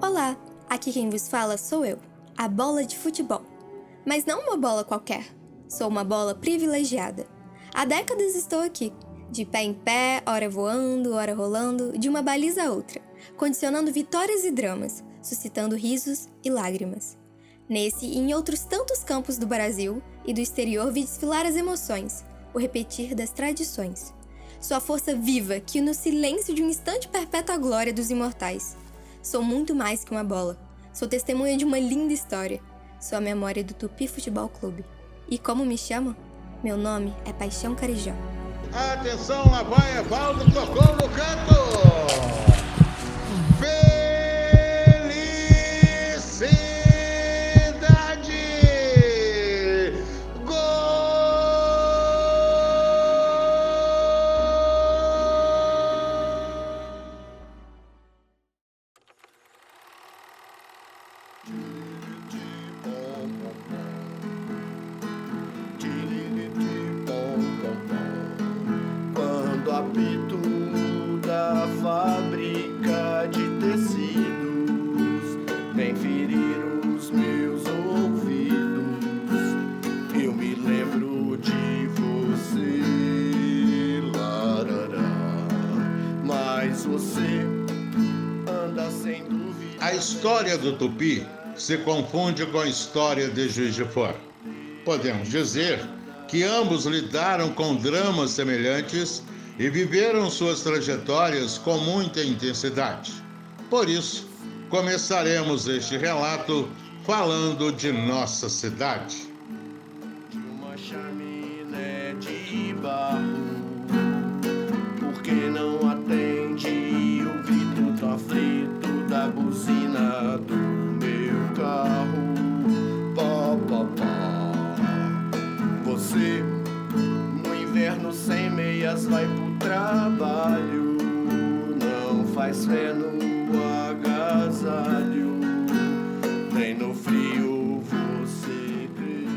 Olá, aqui quem vos fala sou eu, a bola de futebol. Mas não uma bola qualquer, sou uma bola privilegiada. Há décadas estou aqui, de pé em pé, ora voando, ora rolando, de uma baliza a outra, condicionando vitórias e dramas, suscitando risos e lágrimas. Nesse e em outros tantos campos do Brasil e do exterior vi desfilar as emoções, o repetir das tradições. Sou a força viva que no silêncio de um instante perpétua a glória dos imortais. Sou muito mais que uma bola. Sou testemunha de uma linda história. Sou a memória do Tupi Futebol Clube. E como me chamam? Meu nome é Paixão Carijó. Atenção, lá vai Evaldo, tocou no canto! Felicidade! Gol! Quando apito da fábrica de tecidos vem ferir os meus ouvidos, eu me lembro de você, larará, mas você anda sem dúvida. A história do Tupi se confunde com a história de Juiz de Fora. Podemos dizer que ambos lidaram com dramas semelhantes e viveram suas trajetórias com muita intensidade. Por isso, começaremos este relato falando de nossa cidade. Uma chaminé de barro, porque não atende o grito tão aflito da buzina do meu carro. Pó, pó, pó. Você, no inverno sem meias, vai pro trabalho, não faz fé no agasalho, nem no frio você crê.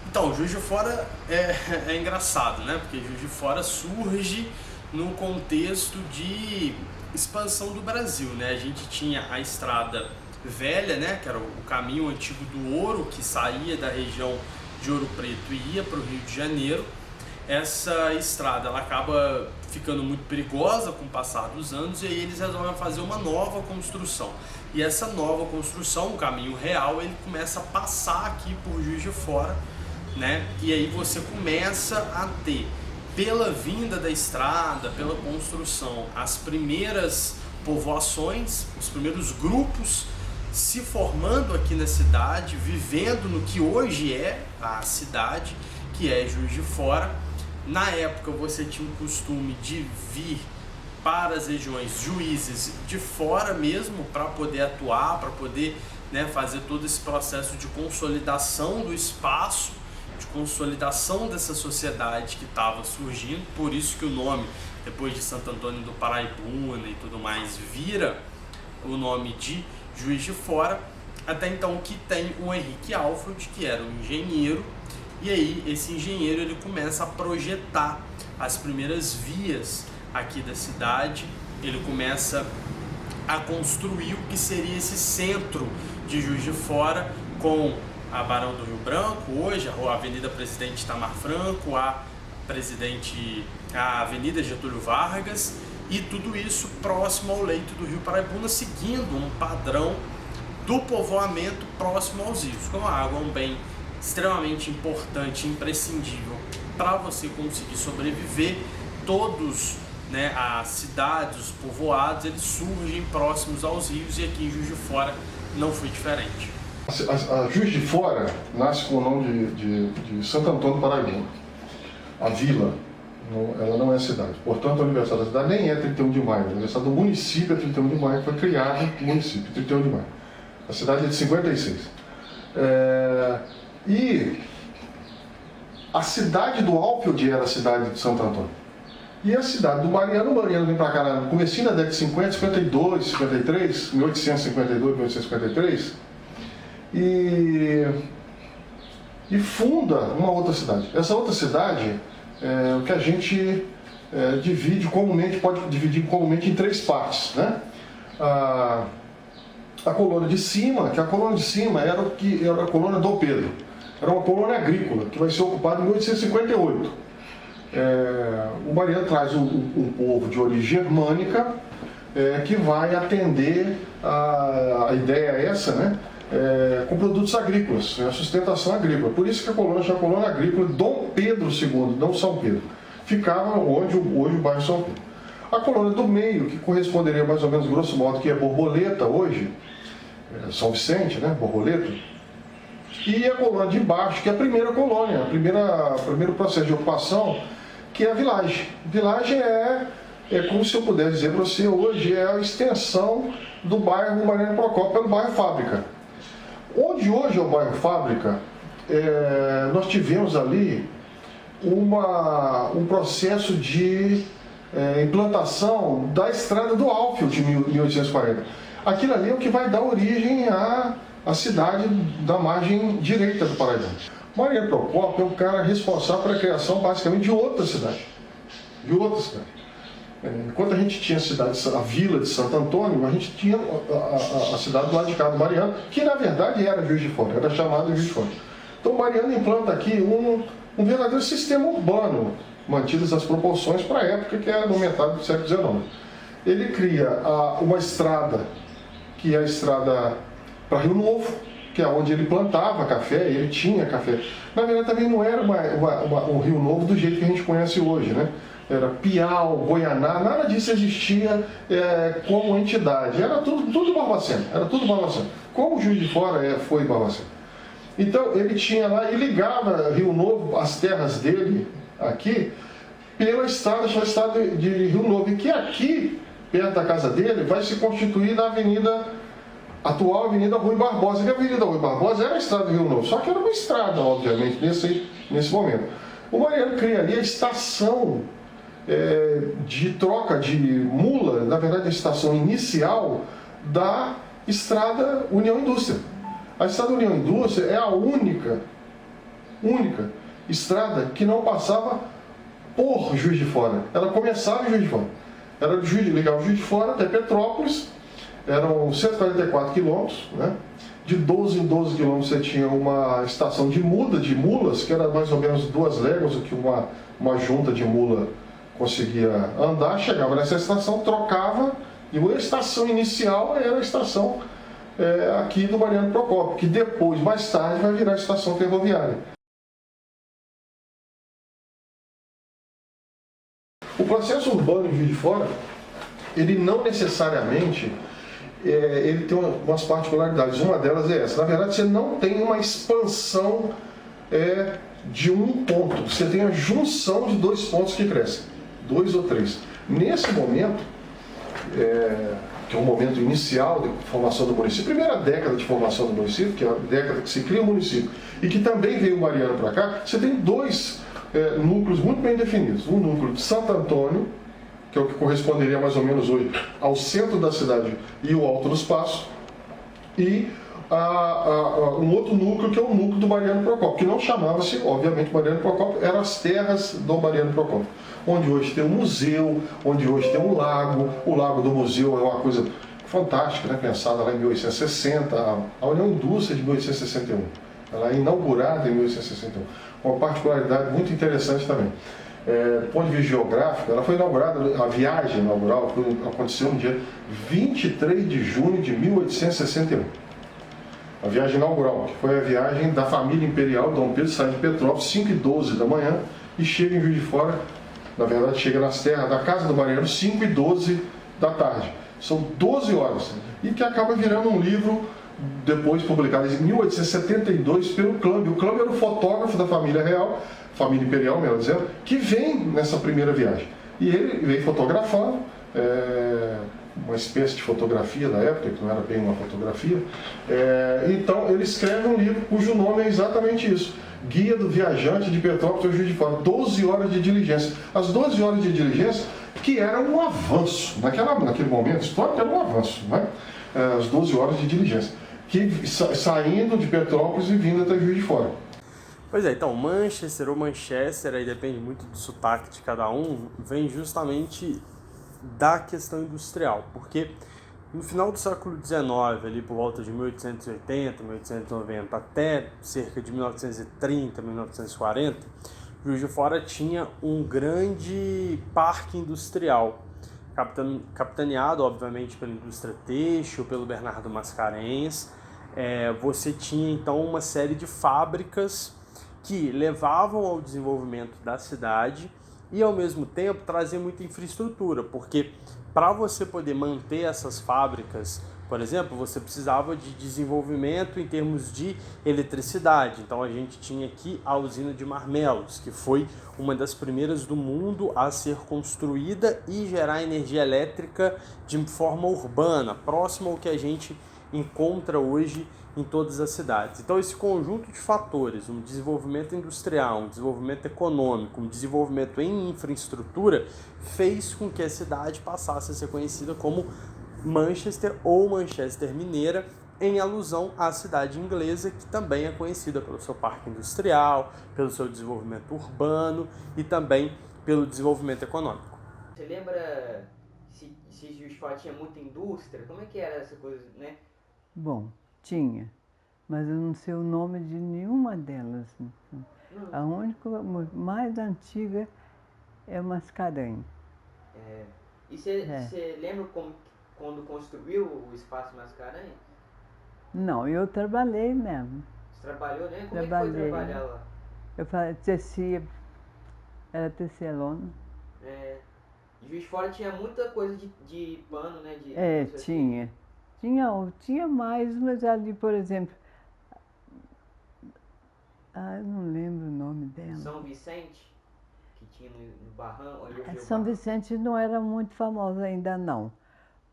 Então, Juiz de Fora é engraçado, né? Porque Juiz de Fora surge num contexto de expansão do Brasil, né? A gente tinha a estrada velha, né, que era o caminho antigo do ouro, que saía da região de Ouro Preto e ia para o Rio de Janeiro. Essa estrada ela acaba ficando muito perigosa com o passar dos anos, e aí eles resolvem fazer uma nova construção. E essa nova construção, o caminho real, ele começa a passar aqui por Juiz de Fora, né? E aí você começa a ter, pela vinda da estrada, pela construção, as primeiras povoações, os primeiros grupos se formando aqui na cidade, vivendo no que hoje é a cidade, que é Juiz de Fora. Na época você tinha o costume de vir para as regiões juízes de fora mesmo, para poder atuar, para poder, né, fazer todo esse processo de consolidação do espaço, de consolidação dessa sociedade que estava surgindo. Por isso que o nome, depois de Santo Antônio do Paraibuna e tudo mais, vira o nome de Juiz de Fora. Até então que tem o Henrique Alfred, que era um engenheiro, e aí esse engenheiro ele começa a projetar as primeiras vias aqui da cidade, ele começa a construir o que seria esse centro de Juiz de Fora, com a Barão do Rio Branco, hoje a Avenida Presidente Itamar Franco, a Avenida Getúlio Vargas, e tudo isso próximo ao leito do Rio Paraibuna, seguindo um padrão do povoamento próximo aos rios. Como a água é um bem extremamente importante, imprescindível para você conseguir sobreviver, todos, né, as cidades, os povoados, eles surgem próximos aos rios, e aqui em Juiz de Fora não foi diferente. A Juiz de Fora nasce com o nome de Santo Antônio Paraibuna. A vila, ela não é cidade. Portanto, o aniversário da cidade nem é 31 de maio. O aniversário do município é 31 de maio, foi criado o município, 31 de maio. A cidade é de 56. E a cidade do Alfield era a cidade de Santo Antônio. E a cidade do Mariano, o Mariano vem para cá no comecinho da década de 50, 52, 53, 1852, 1853, e funda uma outra cidade. Essa outra cidade é o que a gente pode dividir comumente em 3 partes, né? A colônia de cima, que a colônia de cima era a colônia Dom Pedro. Era uma colônia agrícola, que vai ser ocupada em 1858. O Mariano traz um povo de origem germânica, que vai atender a ideia essa, né? Com produtos agrícolas, a sustentação agrícola. Por isso que a colônia chama colônia agrícola Dom Pedro II, não São Pedro. Ficava hoje o bairro São Pedro. A colônia do meio, que corresponderia mais ou menos, grosso modo, que é Borboleta hoje, São Vicente, né? Borboleta. E a colônia de baixo, que é a primeira colônia, o primeiro processo de ocupação, que é a Village. Village é como se eu pudesse dizer para você, hoje é a extensão do bairro Mariano Procópio pelo bairro Fábrica. Onde hoje é o bairro Fábrica, nós tivemos ali um processo de implantação da estrada do Alfield de 1840. Aquilo ali é o que vai dar origem à cidade da margem direita do Paraíba. Mariano Procópio é um cara responsável pela criação basicamente de outra cidade. Enquanto a gente tinha a vila de Santo Antônio, a gente tinha a cidade do lado de cá do Mariano, que na verdade era Juiz de Fora, era chamada Juiz de Fora. Então o Mariano implanta aqui um verdadeiro sistema urbano, mantidas as proporções para a época, que era no metade do século XIX. Ele cria uma estrada, que é a estrada para Rio Novo, que é onde ele plantava café, ele tinha café. Na verdade também não era um Rio Novo do jeito que a gente conhece hoje, né? Era Piau, Goianá, nada disso existia como entidade. Era tudo Barbacena, Como o Juiz de Fora foi Barbacena. Então ele tinha lá e ligava Rio Novo, as terras dele aqui, pela estrada, chamada estrada de Rio Novo, e que aqui, perto da casa dele, vai se constituir na atual Avenida Rui Barbosa. E a Avenida Rui Barbosa era a estrada de Rio Novo, só que era uma estrada, obviamente, nesse momento. O Mariano cria ali a estação de troca de mula, na verdade a estação inicial da estrada União Indústria. A estrada União Indústria é a única estrada que não passava por Juiz de Fora. Ela começava em Juiz de Fora. Era ligava Juiz de Fora até Petrópolis, eram 144 quilômetros, né? De 12 em 12 quilômetros você tinha uma estação de mulas, que era mais ou menos 2 léguas, o que uma junta de mula conseguia andar, chegava nessa estação, trocava, e a estação inicial era a estação aqui do Mariano Procópio, que depois, mais tarde, vai virar a estação ferroviária. O processo urbano em Juiz de Fora, ele não necessariamente ele tem umas particularidades. Uma delas é essa. Na verdade, você não tem uma expansão de um ponto. Você tem a junção de 2 pontos que crescem. 2 ou 3. Nesse momento, que é o momento inicial de formação do município, primeira década de formação do município, que é a década que se cria o município, e que também veio o Mariano para cá, você tem 2 núcleos muito bem definidos. Um núcleo de Santo Antônio, que é o que corresponderia mais ou menos hoje ao centro da cidade e o Alto dos Passos, e um outro núcleo que é o núcleo do Mariano Procópio, que não chamava-se, obviamente, Mariano Procópio, eram as terras do Mariano Procópio, onde hoje tem um museu, onde hoje tem um lago. O lago do museu é uma coisa fantástica, né? Pensada lá em 1860, a União Indústria de 1861, ela é inaugurada em 1861, uma particularidade muito interessante também. Do ponto de vista geográfico, ela foi inaugurada, a viagem inaugural aconteceu no dia 23 de junho de 1861. A viagem inaugural, que foi a viagem da família imperial Dom Pedro, saindo de Petrópolis, 5h12 da manhã, e chega em Juiz de Fora, na verdade chega nas terras da Casa do Bariano 5h12 da tarde. São 12 horas, e que acaba virando um livro depois publicado em 1872 pelo Clumb. O Clumb era o fotógrafo da família real, família imperial, melhor dizendo, que vem nessa primeira viagem. E ele vem fotografando, uma espécie de fotografia da época, que não era bem uma fotografia. Então ele escreve um livro cujo nome é exatamente isso: Guia do Viajante de Petrópolis ao Juiz de Fora. 12 horas de diligência. As 12 horas de diligência que eram um avanço, naquele momento histórico era um avanço, né? As 12 horas de diligência, que saindo de Petrópolis e vindo até Juiz de Fora. Pois é, então Manchester ou Manchester, aí depende muito do sotaque de cada um, vem justamente da questão industrial, porque no final do século XIX, ali por volta de 1880, 1890, até cerca de 1930, 1940, Juiz de Fora tinha um grande parque industrial, capitaneado, obviamente, pela indústria têxtil, pelo Bernardo Mascarenhas. Você tinha, então, uma série de fábricas que levavam ao desenvolvimento da cidade e, ao mesmo tempo, traziam muita infraestrutura, porque para você poder manter essas fábricas, por exemplo, você precisava de desenvolvimento em termos de eletricidade. Então a gente tinha aqui a usina de Marmelos, que foi uma das primeiras do mundo a ser construída e gerar energia elétrica de forma urbana, próximo ao que a gente encontra hoje em todas as cidades. Então esse conjunto de fatores, um desenvolvimento industrial, um desenvolvimento econômico, um desenvolvimento em infraestrutura, fez com que a cidade passasse a ser conhecida como Manchester ou Manchester Mineira, em alusão à cidade inglesa, que também é conhecida pelo seu parque industrial, pelo seu desenvolvimento urbano e também pelo desenvolvimento econômico. Você lembra se Juiz de Fora tinha muita indústria? Como é que era essa coisa, né? Bom, tinha, mas eu não sei o nome de nenhuma delas. A única, mais antiga é Mascarenhas. E você lembra quando construiu o Espaço Mascarenhas? Não, eu trabalhei mesmo. Você trabalhou, né? Como Trabalhei. é que foi trabalhar lá? Eu tecia, era tecelona. Juiz de Fora tinha muita coisa de pano, né? Tinha. Tinha mais, mas ali, por exemplo, eu não lembro o nome dela. São Vicente, que tinha no Barranco. São Vicente não era muito famosa ainda não,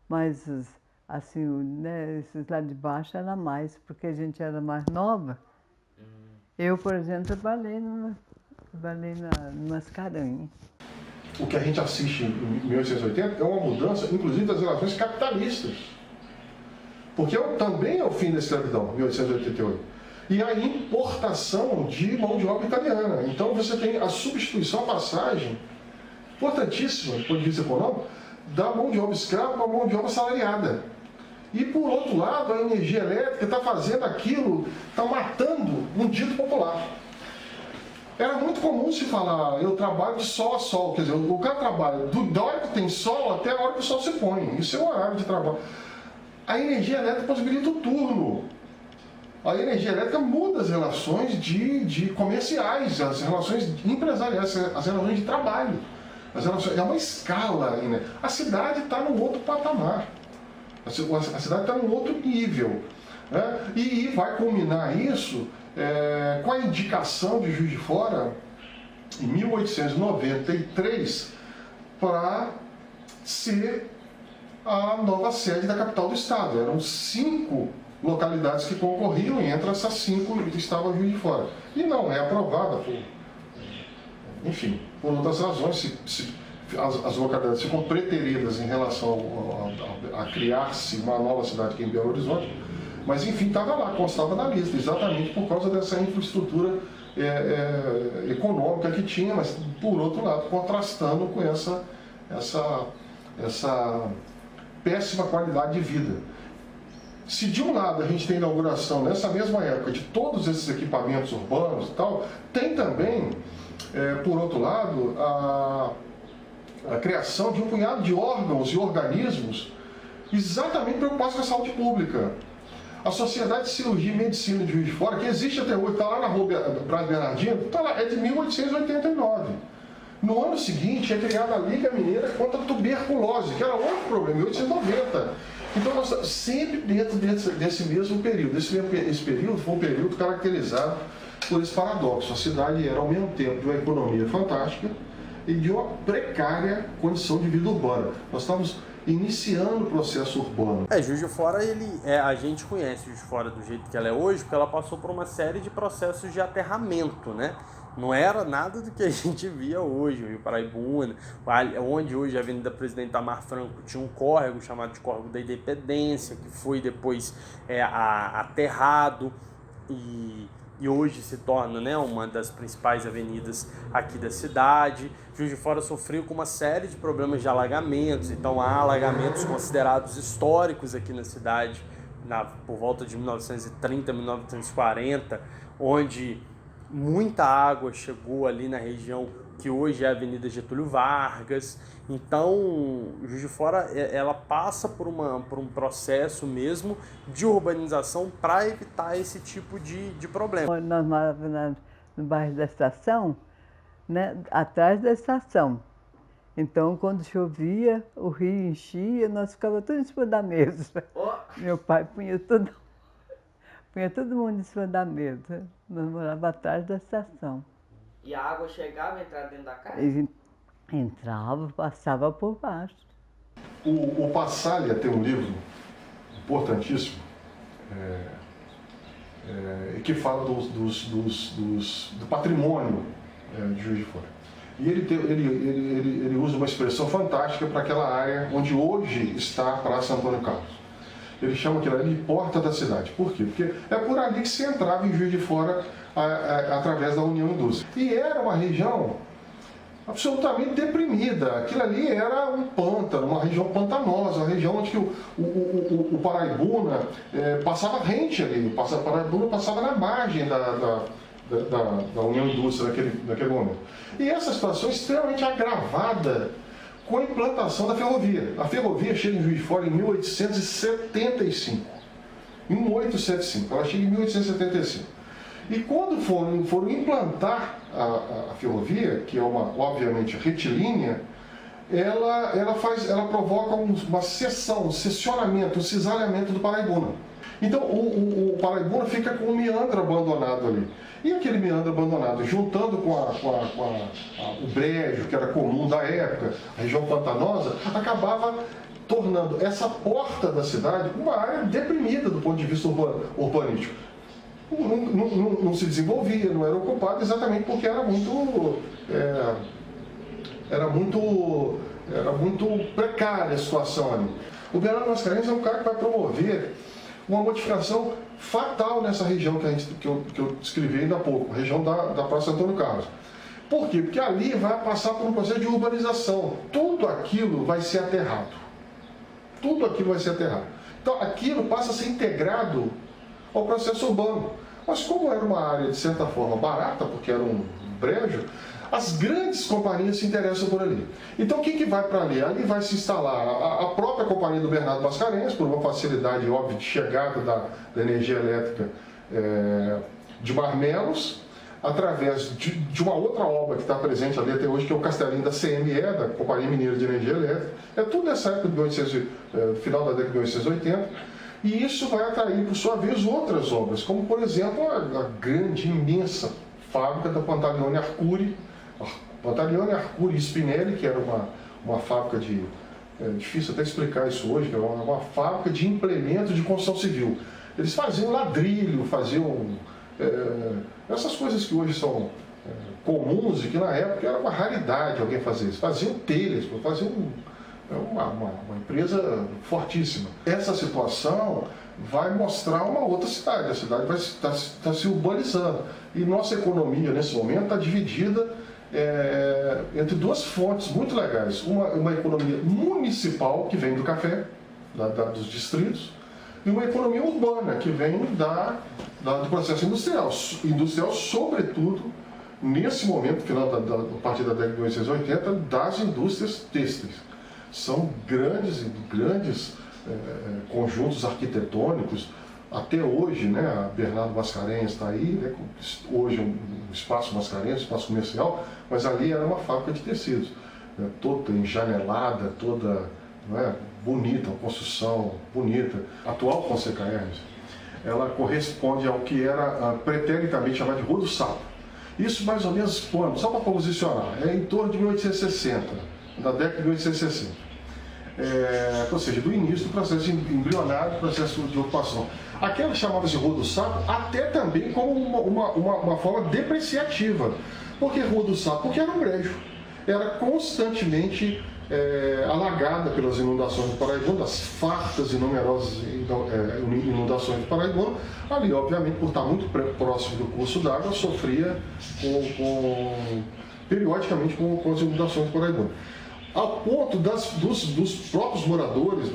mas assim, né, esses lá de baixo era mais, porque a gente era mais nova. Eu, por exemplo, trabalhei no Mascarenhas. O que a gente assiste em 1880 é uma mudança, inclusive, das relações capitalistas. Porque também é o fim da escravidão, 1888. E a importação de mão de obra italiana. Então você tem a substituição, a passagem, importantíssima do ponto de vista econômico, da mão de obra escrava para a mão de obra salariada. E por outro lado, a energia elétrica está fazendo aquilo, está matando um dito popular. Era muito comum se falar, eu trabalho de sol a sol, quer dizer, o cara trabalha da hora que tem sol até a hora que o sol se põe. Isso é o horário de trabalho. A energia elétrica possibilita o turno. A energia elétrica muda as relações de comerciais, as relações empresariais, as relações de trabalho. É uma escala. Né? A cidade está num outro patamar. A cidade está num outro nível. Né? E vai culminar isso com a indicação de Juiz de Fora, em 1893, para ser a nova sede da capital do estado. Eram 5 localidades que concorriam e entre essas 5 estava Juiz de Fora. E não é aprovada por outras razões. As localidades ficam preteridas em relação a criar-se uma nova cidade aqui em Belo Horizonte. Mas enfim, estava lá, constava na lista, exatamente por causa dessa infraestrutura econômica que tinha, mas por outro lado, contrastando com essa péssima qualidade de vida. Se de um lado a gente tem a inauguração nessa mesma época de todos esses equipamentos urbanos e tal, tem também, por outro lado, a criação de um punhado de órgãos e organismos exatamente preocupados com a saúde pública. A Sociedade de Cirurgia e Medicina de Juiz de Fora, que existe até hoje, está lá na rua Braz Bernardino, está lá, é de 1889. No ano seguinte é criada a Liga Mineira contra a Tuberculose, que era outro problema, em 1890. Então nós estamos sempre dentro desse mesmo período. Esse período foi um período caracterizado por esse paradoxo. A cidade era ao mesmo tempo de uma economia fantástica e de uma precária condição de vida urbana. Nós estamos iniciando o processo urbano. Juiz de Fora, a gente conhece Juiz de Fora do jeito que ela é hoje, porque ela passou por uma série de processos de aterramento, né? Não era nada do que a gente via hoje, o Rio Paraibuna, onde hoje a Avenida Presidente Itamar Franco tinha um córrego chamado de Córrego da Independência, que foi depois aterrado e hoje se torna, né, uma das principais avenidas aqui da cidade. Juiz de Fora sofreu com uma série de problemas de alagamentos, então há alagamentos considerados históricos aqui na cidade, por volta de 1930, 1940, onde muita água chegou ali na região que hoje é a Avenida Getúlio Vargas. Então, Juiz de Fora, ela passa por um processo mesmo de urbanização para evitar esse tipo de problema. Nós morávamos no bairro da Estação, né, atrás da estação. Então, quando chovia, o rio enchia, nós ficávamos tudo em cima da mesa. Meu pai punha todo mundo em cima da mesa. Nós morávamos atrás da estação. E a água chegava e entrava dentro da casa? Entrava, passava por baixo. O Passalha tem um livro importantíssimo que fala do patrimônio de Juiz de Fora. E ele usa uma expressão fantástica para aquela área onde hoje está a Praça Antônio Carlos. Ele chama aquilo ali de Porta da Cidade. Por quê? Porque é por ali que se entrava em Juiz de Fora através da União Indústria. E era uma região absolutamente deprimida. Aquilo ali era um pântano, uma região pantanosa, uma região onde o Paraibuna passava rente ali. O Paraibuna passava na margem da União Indústria naquele momento. E essa situação é extremamente agravada com a implantação da ferrovia. A ferrovia chega em Juiz de Fora em 1875. Em 1875. Ela chega em 1875. E quando foram implantar a ferrovia, que é obviamente retilínea, ela provoca uma seção, um seccionamento, um cisalhamento do Paraibuna. Então o Paraibuna fica com um meandro abandonado ali. E aquele meandro abandonado, juntando com o brejo, que era comum da época, a região pantanosa, acabava tornando essa porta da cidade uma área deprimida do ponto de vista urbanístico. Não se desenvolvia, não era ocupado, exatamente porque era muito precária a situação ali. O Bernardo Mascarenhas é um cara que vai promover uma modificação fatal nessa região que eu descrevi ainda há pouco, a região da Praça Antônio Carlos. Por quê? Porque ali vai passar por um processo de urbanização. Tudo aquilo vai ser aterrado. Tudo aquilo vai ser aterrado. Então aquilo passa a ser integrado ao processo urbano. Mas como era uma área, de certa forma, barata, porque era um brejo, as grandes companhias se interessam por ali. Então quem que vai para ali? Ali vai se instalar a própria companhia do Bernardo Mascarenhas, por uma facilidade óbvia de chegada da energia elétrica de Marmelos, através de uma outra obra que está presente ali até hoje, que é o Castelinho da CME, da Companhia Mineira de Energia Elétrica. É tudo nessa época, final da década de 1880. E isso vai atrair, por sua vez, outras obras, como, por exemplo, a grande, imensa fábrica da Pantaleone Arcuri, Spinelli, que era uma fábrica de... É difícil até explicar isso hoje, que era uma fábrica de implementos de construção civil. Eles faziam ladrilho, faziam essas coisas que hoje são comuns e que na época era uma raridade alguém fazer isso. Faziam telhas, faziam uma empresa fortíssima. Essa situação vai mostrar uma outra cidade. A cidade vai estar se urbanizando. E nossa economia, nesse momento, está dividida entre duas fontes muito legais. Uma economia municipal, que vem do café, dos distritos, e uma economia urbana, que vem do processo industrial. Industrial, sobretudo, nesse momento, a partir da década de 1880, das indústrias têxteis. São grandes conjuntos arquitetônicos. até hoje, né, a Bernardo Mascarenhas está aí, né, hoje um espaço Mascarenhas, espaço comercial, mas ali era uma fábrica de tecidos, né, toda enjanelada, toda, não é, bonita, uma construção bonita. A atual Fonseca Hermes, ela corresponde ao que era preternitamente chamado de Rua do Sapo. Isso mais ou menos quando? Só para posicionar, é em torno de 1860, da década de 1860. Ou seja, do início do processo embrionário, do processo de ocupação. Aquela chamava-se Rua do Sapo, até também como uma forma depreciativa. Por que Rua do Sapo? Porque era um brejo. Era constantemente alagada pelas inundações do Paraibuna, das fartas e numerosas inundações do Paraibuna. Ali, obviamente, por estar muito próximo do curso d'água, sofria periodicamente com as inundações do Paraibuna. Ao ponto dos próprios moradores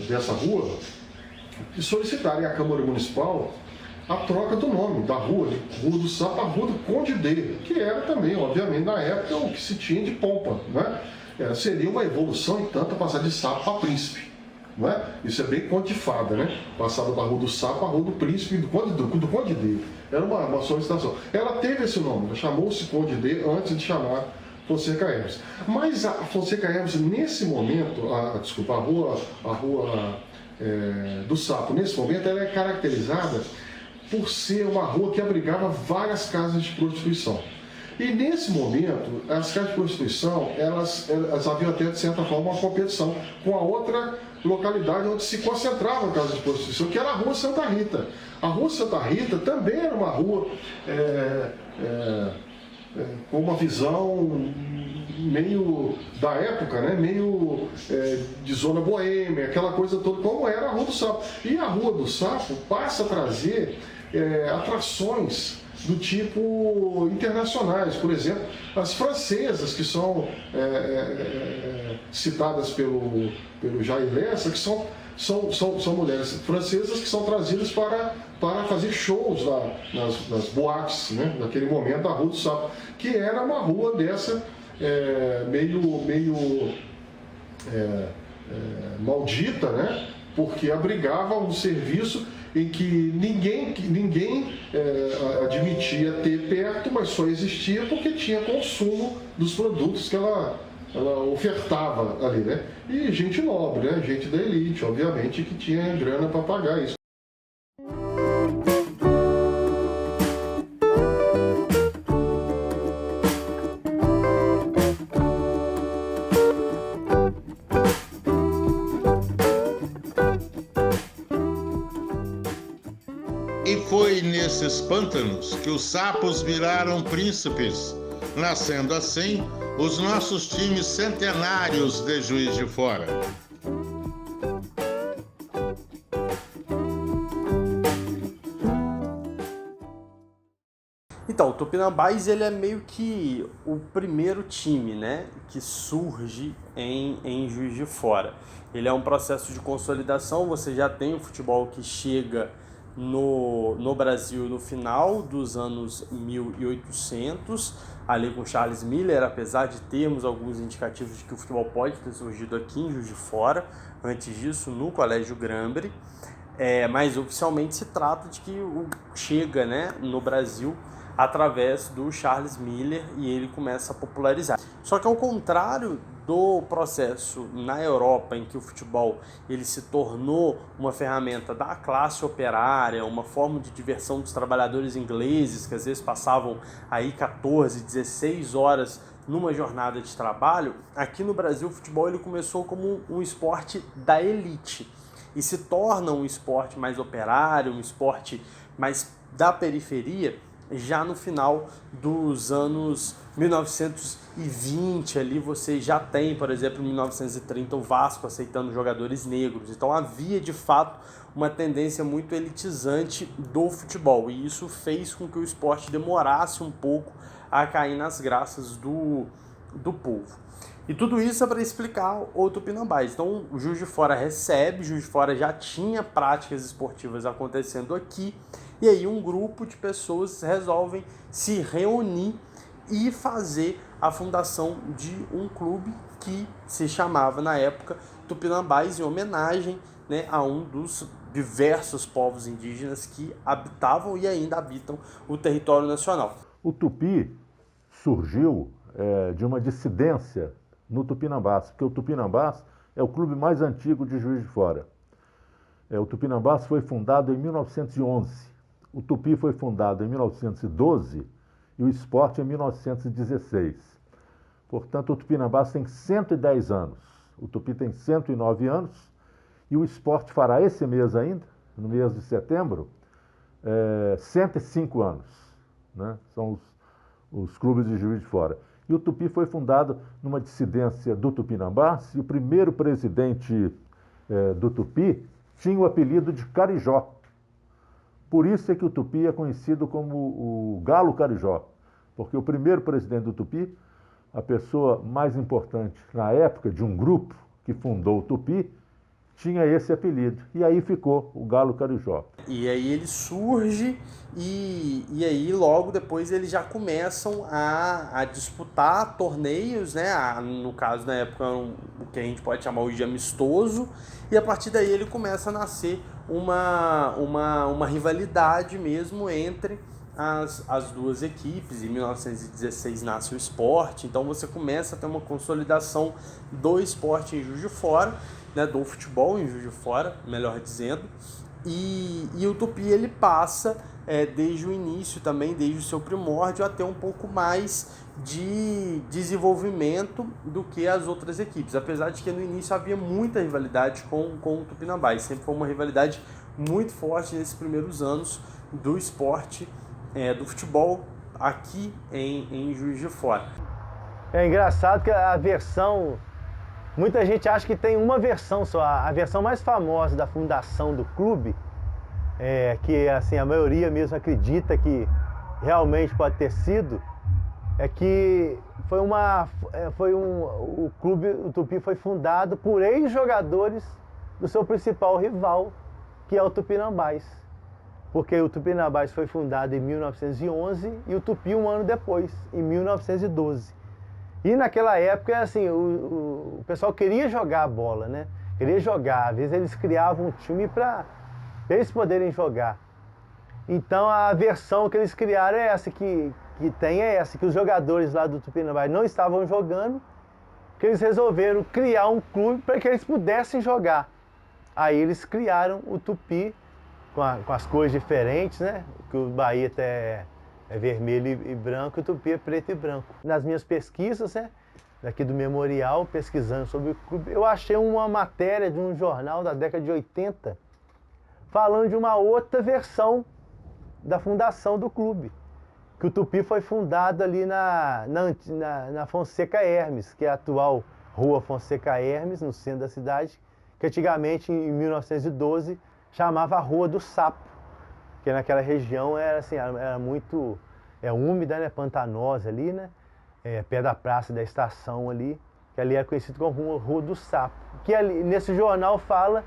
dessa rua solicitarem à Câmara Municipal a troca do nome da rua, de Rua do Sapo, a Rua do Conde D, que era também, obviamente, na época, o que se tinha de pompa, né? Seria uma evolução, entanto, passar de sapo para príncipe. Não é? Isso é bem conto de fada, né? Passada da Rua do Sapo, a Rua do Príncipe, do Conde D. Era uma solicitação. Ela teve esse nome, chamou-se Conde D antes de chamar Fonseca Hermes. Mas a Fonseca Hermes, nesse momento, a Rua do Sapo, nesse momento, ela é caracterizada por ser uma rua que abrigava várias casas de prostituição. E nesse momento, as casas de prostituição, elas haviam até, de certa forma, uma competição com a outra localidade onde se concentravam casas de prostituição, que era a Rua Santa Rita. A Rua Santa Rita também era uma rua com uma visão meio da época, né? Meio de zona boêmia, aquela coisa toda, como era a Rua do Sapo. E a Rua do Sapo passa a trazer atrações do tipo internacionais, por exemplo, as francesas, que são citadas pelo Jair Lessa, que são mulheres francesas que são trazidas para fazer shows nas boates, né, naquele momento, da Rua do Sapo, que era uma rua dessa meio maldita, né, porque abrigava um serviço em que ninguém admitia ter perto, mas só existia porque tinha consumo dos produtos que ela ofertava ali, né? E gente nobre, né? Gente da elite, obviamente, que tinha grana para pagar isso. E foi nesses pântanos que os sapos viraram príncipes, nascendo assim os nossos times centenários de Juiz de Fora. Então, o Tupinambás, ele é meio que o primeiro time, né, que surge em Juiz de Fora. Ele é um processo de consolidação, você já tem o futebol que chega no Brasil no final dos anos 1800, ali com Charles Miller, apesar de termos alguns indicativos de que o futebol pode ter surgido aqui em Juiz de Fora, antes disso no Colégio Grambre, mas oficialmente se trata de que chega, né, no Brasil através do Charles Miller e ele começa a popularizar. Só que ao contrário do processo na Europa, em que o futebol ele se tornou uma ferramenta da classe operária, uma forma de diversão dos trabalhadores ingleses, que às vezes passavam aí 14, 16 horas numa jornada de trabalho, aqui no Brasil o futebol ele começou como um esporte da elite e se torna um esporte mais operário, um esporte mais da periferia, já no final dos anos 1920, ali você já tem, por exemplo, em 1930, o Vasco aceitando jogadores negros. Então havia, de fato, uma tendência muito elitizante do futebol. E isso fez com que o esporte demorasse um pouco a cair nas graças do povo. E tudo isso é para explicar o Tupinambás. Então, o Juiz de Fora recebe, Juiz de Fora já tinha práticas esportivas acontecendo aqui, e aí um grupo de pessoas resolvem se reunir e fazer a fundação de um clube que se chamava na época Tupinambás, em homenagem, né, a um dos diversos povos indígenas que habitavam e ainda habitam o território nacional. O Tupi surgiu de uma dissidência no Tupinambás, porque o Tupinambás é o clube mais antigo de Juiz de Fora. O Tupinambás foi fundado em 1911, o Tupi foi fundado em 1912 e o Sport em 1916. Portanto, o Tupinambás tem 110 anos, o Tupi tem 109 anos e o Sport fará esse mês ainda, no mês de setembro, 105 anos. Né? São os clubes de Juiz de Fora. E o Tupi foi fundado numa dissidência do Tupinambás e o primeiro presidente do Tupi tinha o apelido de Carijó. Por isso é que o Tupi é conhecido como o Galo Carijó, porque o primeiro presidente do Tupi, a pessoa mais importante na época de um grupo que fundou o Tupi, tinha esse apelido. E aí ficou o Galo Carijó. E aí ele surge e aí logo depois eles já começam a disputar torneios, né? No caso, na época, o que a gente pode chamar hoje de amistoso. E a partir daí ele começa a nascer uma rivalidade mesmo entre as duas equipes. Em 1916 nasce o Sport, então você começa a ter uma consolidação do esporte em Juiz de Fora, né, do futebol em Juiz de Fora, melhor dizendo, e o Tupi ele passa desde o início também, desde o seu primórdio, a ter um pouco mais de desenvolvimento do que as outras equipes, apesar de que no início havia muita rivalidade com o Tupinambás, sempre foi uma rivalidade muito forte nesses primeiros anos do esporte, do futebol aqui em Juiz de Fora. É engraçado que a versão... Muita gente acha que tem uma versão só. A versão mais famosa da fundação do clube, que assim, a maioria mesmo acredita que realmente pode ter sido, é que o clube, o Tupi foi fundado por ex-jogadores do seu principal rival, que é o Tupinambás. Porque o Tupinambás foi fundado em 1911 e o Tupi um ano depois, em 1912. E naquela época, assim, o pessoal queria jogar a bola, né? Queria jogar. Às vezes eles criavam um time para eles poderem jogar. Então a versão que eles criaram é essa, que os jogadores lá do Tupinambás não estavam jogando, que eles resolveram criar um clube para que eles pudessem jogar. Aí eles criaram o Tupi com as cores diferentes, né? Que o Bahia até é vermelho e branco, e o Tupi é preto e branco. Nas minhas pesquisas, né, daqui do Memorial, pesquisando sobre o clube, eu achei uma matéria de um jornal da década de 80, falando de uma outra versão da fundação do clube. Que o Tupi foi fundado ali na Fonseca Hermes, que é a atual Rua Fonseca Hermes, no centro da cidade, que antigamente, em 1912, chamava Rua do Sapo. Porque naquela região era muito úmida, né, pantanosa ali, né, pé da praça da estação ali, que ali era conhecido como Rua do Sapo. Que ali, nesse jornal fala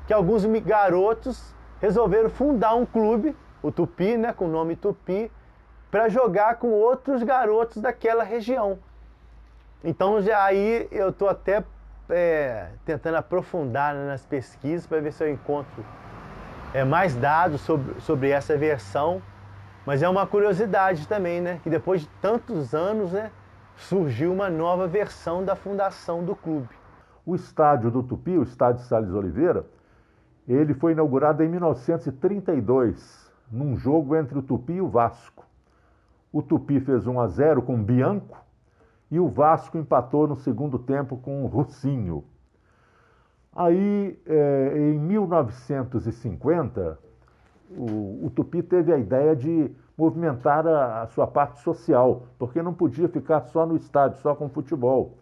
que alguns garotos resolveram fundar um clube, o Tupi, né, com o nome Tupi, para jogar com outros garotos daquela região. Então aí eu estou até tentando aprofundar, né, nas pesquisas para ver se eu encontro mais dados sobre essa versão, mas é uma curiosidade também, né? Que depois de tantos anos, né, surgiu uma nova versão da fundação do clube. O estádio do Tupi, o estádio Salles Oliveira, ele foi inaugurado em 1932, num jogo entre o Tupi e o Vasco. O Tupi fez 1-0 com o Bianco e o Vasco empatou no segundo tempo com o Russinho. Aí, em 1950, o Tupi teve a ideia de movimentar a sua parte social, porque não podia ficar só no estádio, só com futebol.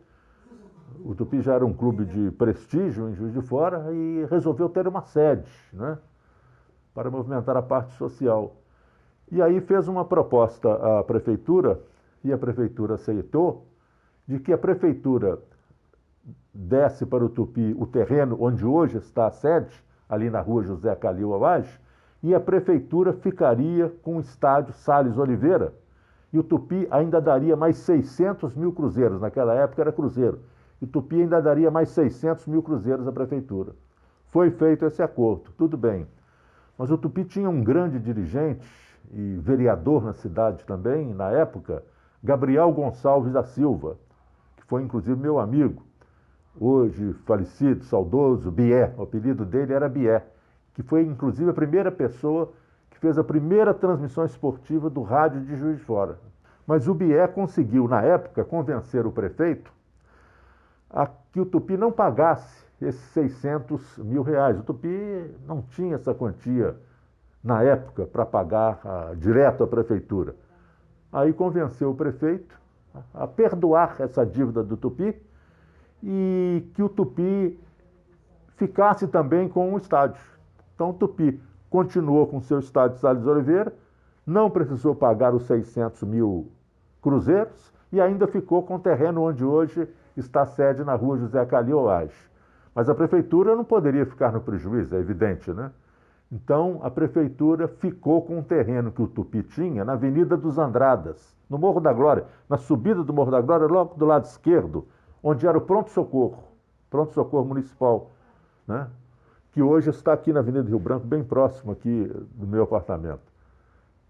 O Tupi já era um clube de prestígio em Juiz de Fora e resolveu ter uma sede, né, para movimentar a parte social. E aí fez uma proposta à prefeitura, e a prefeitura aceitou, de que a prefeitura desse para o Tupi o terreno onde hoje está a sede, ali na rua José Calil Avage, e a prefeitura ficaria com o estádio Salles Oliveira, e o Tupi ainda daria mais 600 mil cruzeiros. Naquela época era cruzeiro. E o Tupi ainda daria mais 600 mil cruzeiros à prefeitura. Foi feito esse acordo, tudo bem. Mas o Tupi tinha um grande dirigente e vereador na cidade também, na época, Gabriel Gonçalves da Silva, que foi inclusive meu amigo, hoje falecido, saudoso, Bié. O apelido dele era Bié, que foi inclusive a primeira pessoa que fez a primeira transmissão esportiva do rádio de Juiz de Fora. Mas o Bié conseguiu, na época, convencer o prefeito a que o Tupi não pagasse esses 600 mil reais. O Tupi não tinha essa quantia, na época, para pagar direto à prefeitura. Aí convenceu o prefeito a perdoar essa dívida do Tupi e que o Tupi ficasse também com o estádio. Então o Tupi continuou com o seu estádio de Salles Oliveira, não precisou pagar os 600 mil cruzeiros e ainda ficou com o terreno onde hoje está a sede na rua José Calil Lage. Mas a prefeitura não poderia ficar no prejuízo, é evidente, né? Então a prefeitura ficou com um terreno que o Tupi tinha na Avenida dos Andradas, no Morro da Glória, na subida do Morro da Glória, logo do lado esquerdo, onde era o pronto-socorro municipal, né? Que hoje está aqui na Avenida Rio Branco, bem próximo aqui do meu apartamento.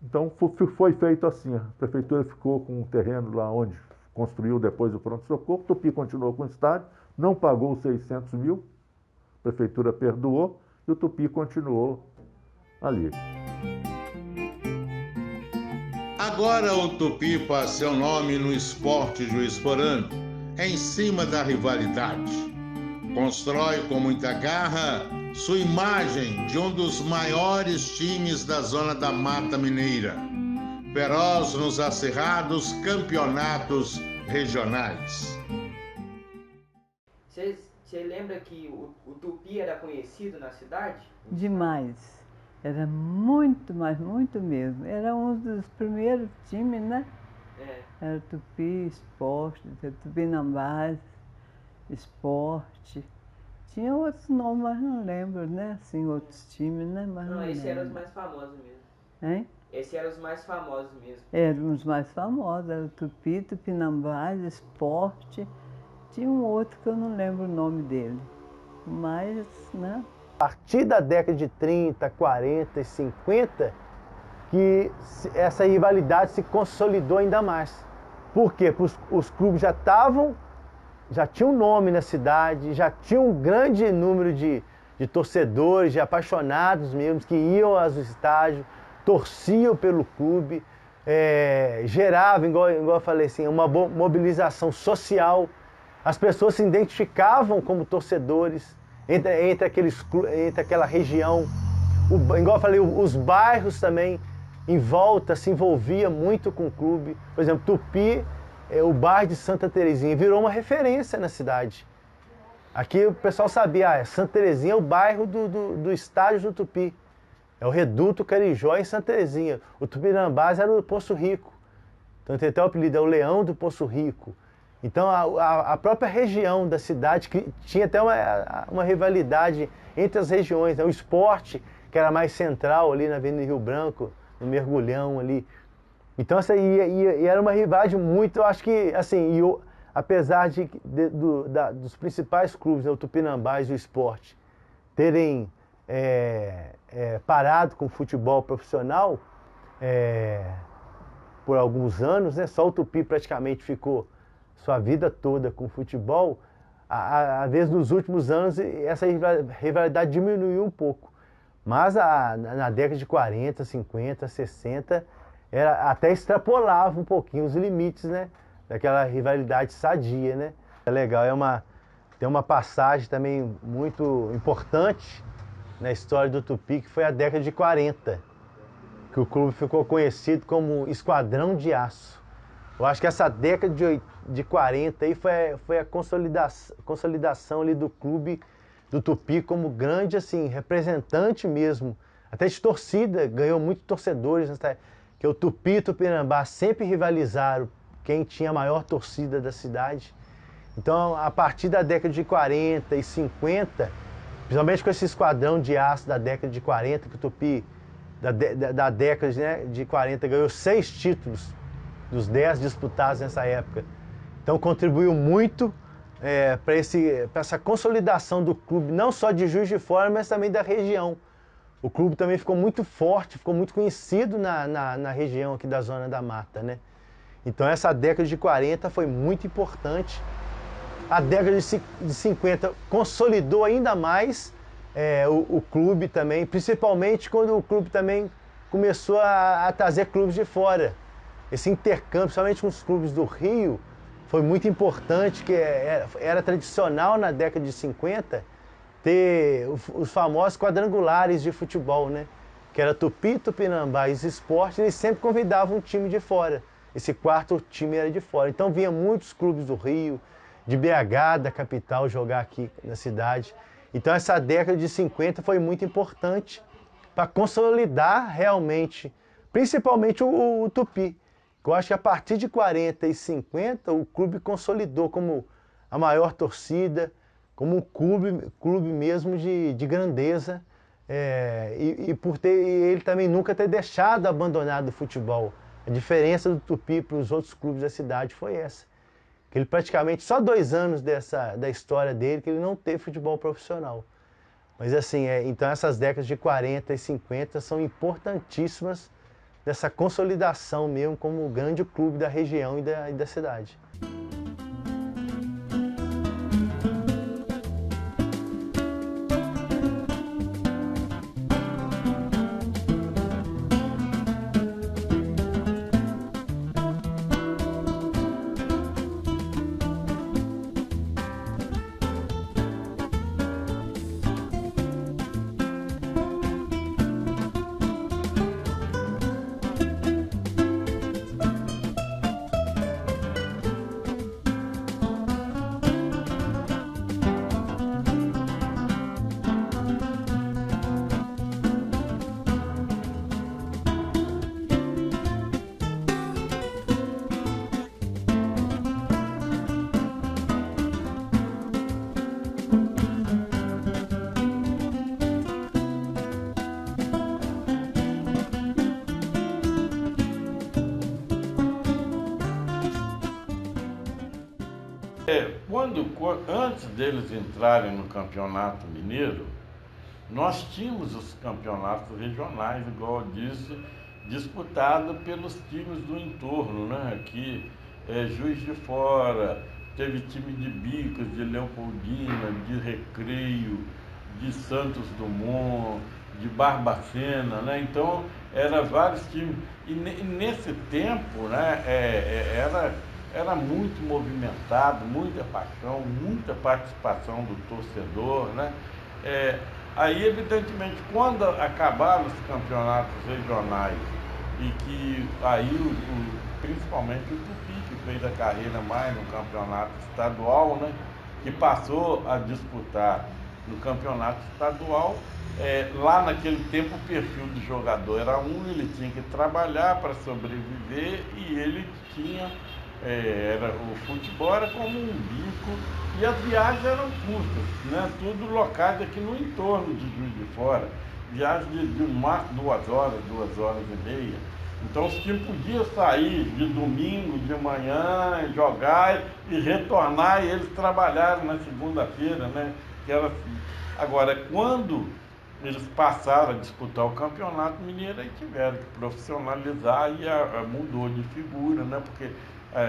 Então foi feito assim, a prefeitura ficou com um terreno lá onde construiu depois o pronto-socorro, o Tupi continuou com o estádio, não pagou os 600 mil, a prefeitura perdoou e o Tupi continuou ali. Agora o Tupi faz seu nome no esporte juizforano, em cima da rivalidade. Constrói com muita garra sua imagem de um dos maiores times da zona da Mata Mineira, feroz nos acirrados campeonatos regionais. Você lembra que o Tupi era conhecido na cidade? Demais. Era muito, mas muito mesmo. Era um dos primeiros times, né? Era Tupi, Esporte, Tupinambás, Esporte. Tinha outros nomes, mas não lembro, né? Assim, outros times, né? Mas não esses lembro. eram os mais famosos mesmo. Hein? Esses eram os mais famosos mesmo. Eram os mais famosos. Era Tupi, Tupinambás, Esporte. Tinha um outro que eu não lembro o nome dele. Mas, né? A partir da década de 30, 40 e 50, que essa rivalidade se consolidou ainda mais. Por quê? Porque os clubes já tinham nome na cidade, já tinham um grande número de torcedores, de apaixonados mesmo, que iam aos estádios, torciam pelo clube, gerava, igual eu falei assim, uma mobilização social. As pessoas se identificavam como torcedores entre aquela região. Igual eu falei, os bairros também em volta se envolvia muito com o clube. Por exemplo, Tupi, o bairro de Santa Terezinha, virou uma referência na cidade. Aqui o pessoal sabia, Santa Terezinha é o bairro do estádio do Tupi. É o Reduto Carijó em Santa Terezinha. O Tupinambás era o Poço Rico. Então tem até o apelido, é o Leão do Poço Rico. Então a própria região da cidade, que tinha até uma rivalidade entre as regiões, né? O Esporte, que era mais central ali na Avenida Rio Branco, no Mergulhão ali. Então e era uma rivalidade muito, eu acho que, assim, apesar dos principais clubes, né, o Tupinambás e o Esporte, terem parado com o futebol profissional por alguns anos, né, só o Tupi praticamente ficou sua vida toda com futebol, às vezes nos últimos anos essa rivalidade diminuiu um pouco. Mas na década de 40, 50, 60, até extrapolava um pouquinho os limites, né, daquela rivalidade sadia, né. É legal, tem uma passagem também muito importante na história do Tupi, que foi a década de 40, que o clube ficou conhecido como Esquadrão de Aço. Eu acho que essa década de 40 aí foi a consolidação ali do clube do Tupi como grande, assim, representante mesmo, até de torcida, ganhou muitos torcedores, que o Tupi e o Tupinambás sempre rivalizaram quem tinha a maior torcida da cidade. Então, a partir da década de 40 e 50, principalmente com esse Esquadrão de Aço da década de 40, que o Tupi, da década, né, de 40, ganhou 6 títulos dos 10 disputados nessa época. Então contribuiu muito para essa consolidação do clube, não só de Juiz de Fora, mas também da região. O clube também ficou muito forte, ficou muito conhecido na região aqui da Zona da Mata, né? Então essa década de 40 foi muito importante. A década de 50 consolidou ainda mais o clube também, principalmente quando o clube também começou a trazer clubes de fora. Esse intercâmbio, principalmente com os clubes do Rio, foi muito importante, que era tradicional na década de 50 ter os famosos quadrangulares de futebol, né? Que era Tupi, Tupinambás e Sport, eles sempre convidavam um time de fora. Esse quarto time era de fora. Então vinha muitos clubes do Rio, de BH, da capital, jogar aqui na cidade. Então essa década de 50 foi muito importante para consolidar realmente, principalmente o Tupi. Eu acho que a partir de 40 e 50 o clube consolidou como a maior torcida, como um clube mesmo de grandeza, e por ele também nunca ter deixado abandonado o futebol. A diferença do Tupi para os outros clubes da cidade foi essa. Que ele praticamente, só 2 anos da história dele, que ele não teve futebol profissional. Mas assim, então essas décadas de 40 e 50 são importantíssimas dessa consolidação mesmo como o grande clube da região e da cidade. Antes deles entrarem no Campeonato Mineiro, nós tínhamos os campeonatos regionais, igual eu disse, disputado pelos times do entorno, né? Aqui, Juiz de Fora, teve time de Bicas, de Leopoldina, de Recreio, de Santos Dumont, de Barbacena, né? Então, eram vários times. E nesse tempo, né, era muito movimentado, muita paixão, muita participação do torcedor, né? Aí, evidentemente, quando acabaram os campeonatos regionais e que aí, principalmente o Tupi, que fez a carreira mais no campeonato estadual, né? Que passou a disputar no campeonato estadual, lá naquele tempo o perfil do jogador era ele tinha que trabalhar para sobreviver e ele tinha... o futebol era como um bico e as viagens eram curtas, né? Tudo locais aqui no entorno de Juiz de Fora. Viagem de máximo 2 horas, 2 horas e meia. Então os times podiam sair de domingo de manhã, jogar e retornar, e eles trabalharam na segunda-feira, né? Que era assim. Agora, quando eles passaram a disputar o Campeonato Mineiro, aí tiveram que profissionalizar e mudou de figura, né? Porque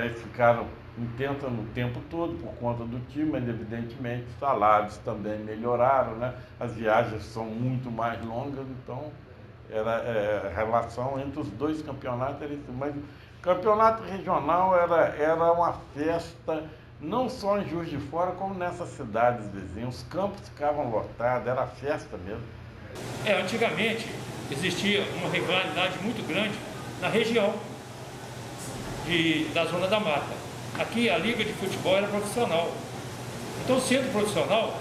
eles ficaram intensos no tempo todo por conta do time, mas evidentemente os salários também melhoraram, né? As viagens são muito mais longas, então a relação entre os dois campeonatos era isso. Mas o campeonato regional era uma festa, não só em Juiz de Fora, como nessas cidades vizinhas. Os campos ficavam lotados, era festa mesmo. Antigamente existia uma rivalidade muito grande na região da Zona da Mata. Aqui a liga de futebol era profissional. Então, sendo profissional,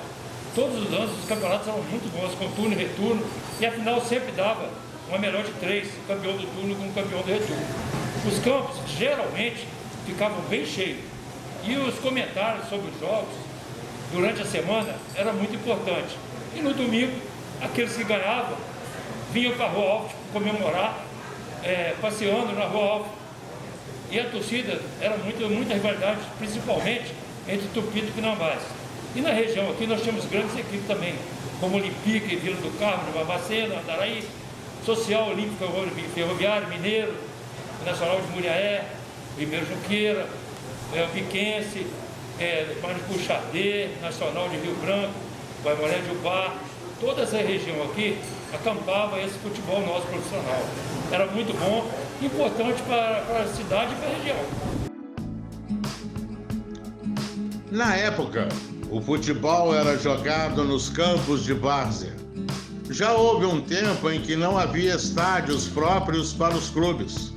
todos os anos os campeonatos eram muito bons, com turno e retorno, e a final sempre dava uma melhor de 3, o campeão do turno com o campeão do retorno. Os campos geralmente ficavam bem cheios, e os comentários sobre os jogos durante a semana era muito importante. E no domingo, aqueles que ganhavam vinham para a Rua Alves comemorar, passeando na Rua Alves. E a torcida era muita rivalidade, principalmente entre Tupi e Tupinambás. E na região aqui nós tínhamos grandes equipes também, como Olympique, Vila do Carmo, Barbacena, Andaraí, Social, Olímpico, Ferroviário, Mineiro, Nacional de Muriaé, Ribeiro Junqueira, Piquense, Maricu Xadê, Nacional de Rio Branco, Guaimoré de Ubá. Toda essa região aqui acampava esse futebol nosso profissional. Era muito bom, importante para a cidade e para a região. Na época, o futebol era jogado nos campos de várzea. Já houve um tempo em que não havia estádios próprios para os clubes.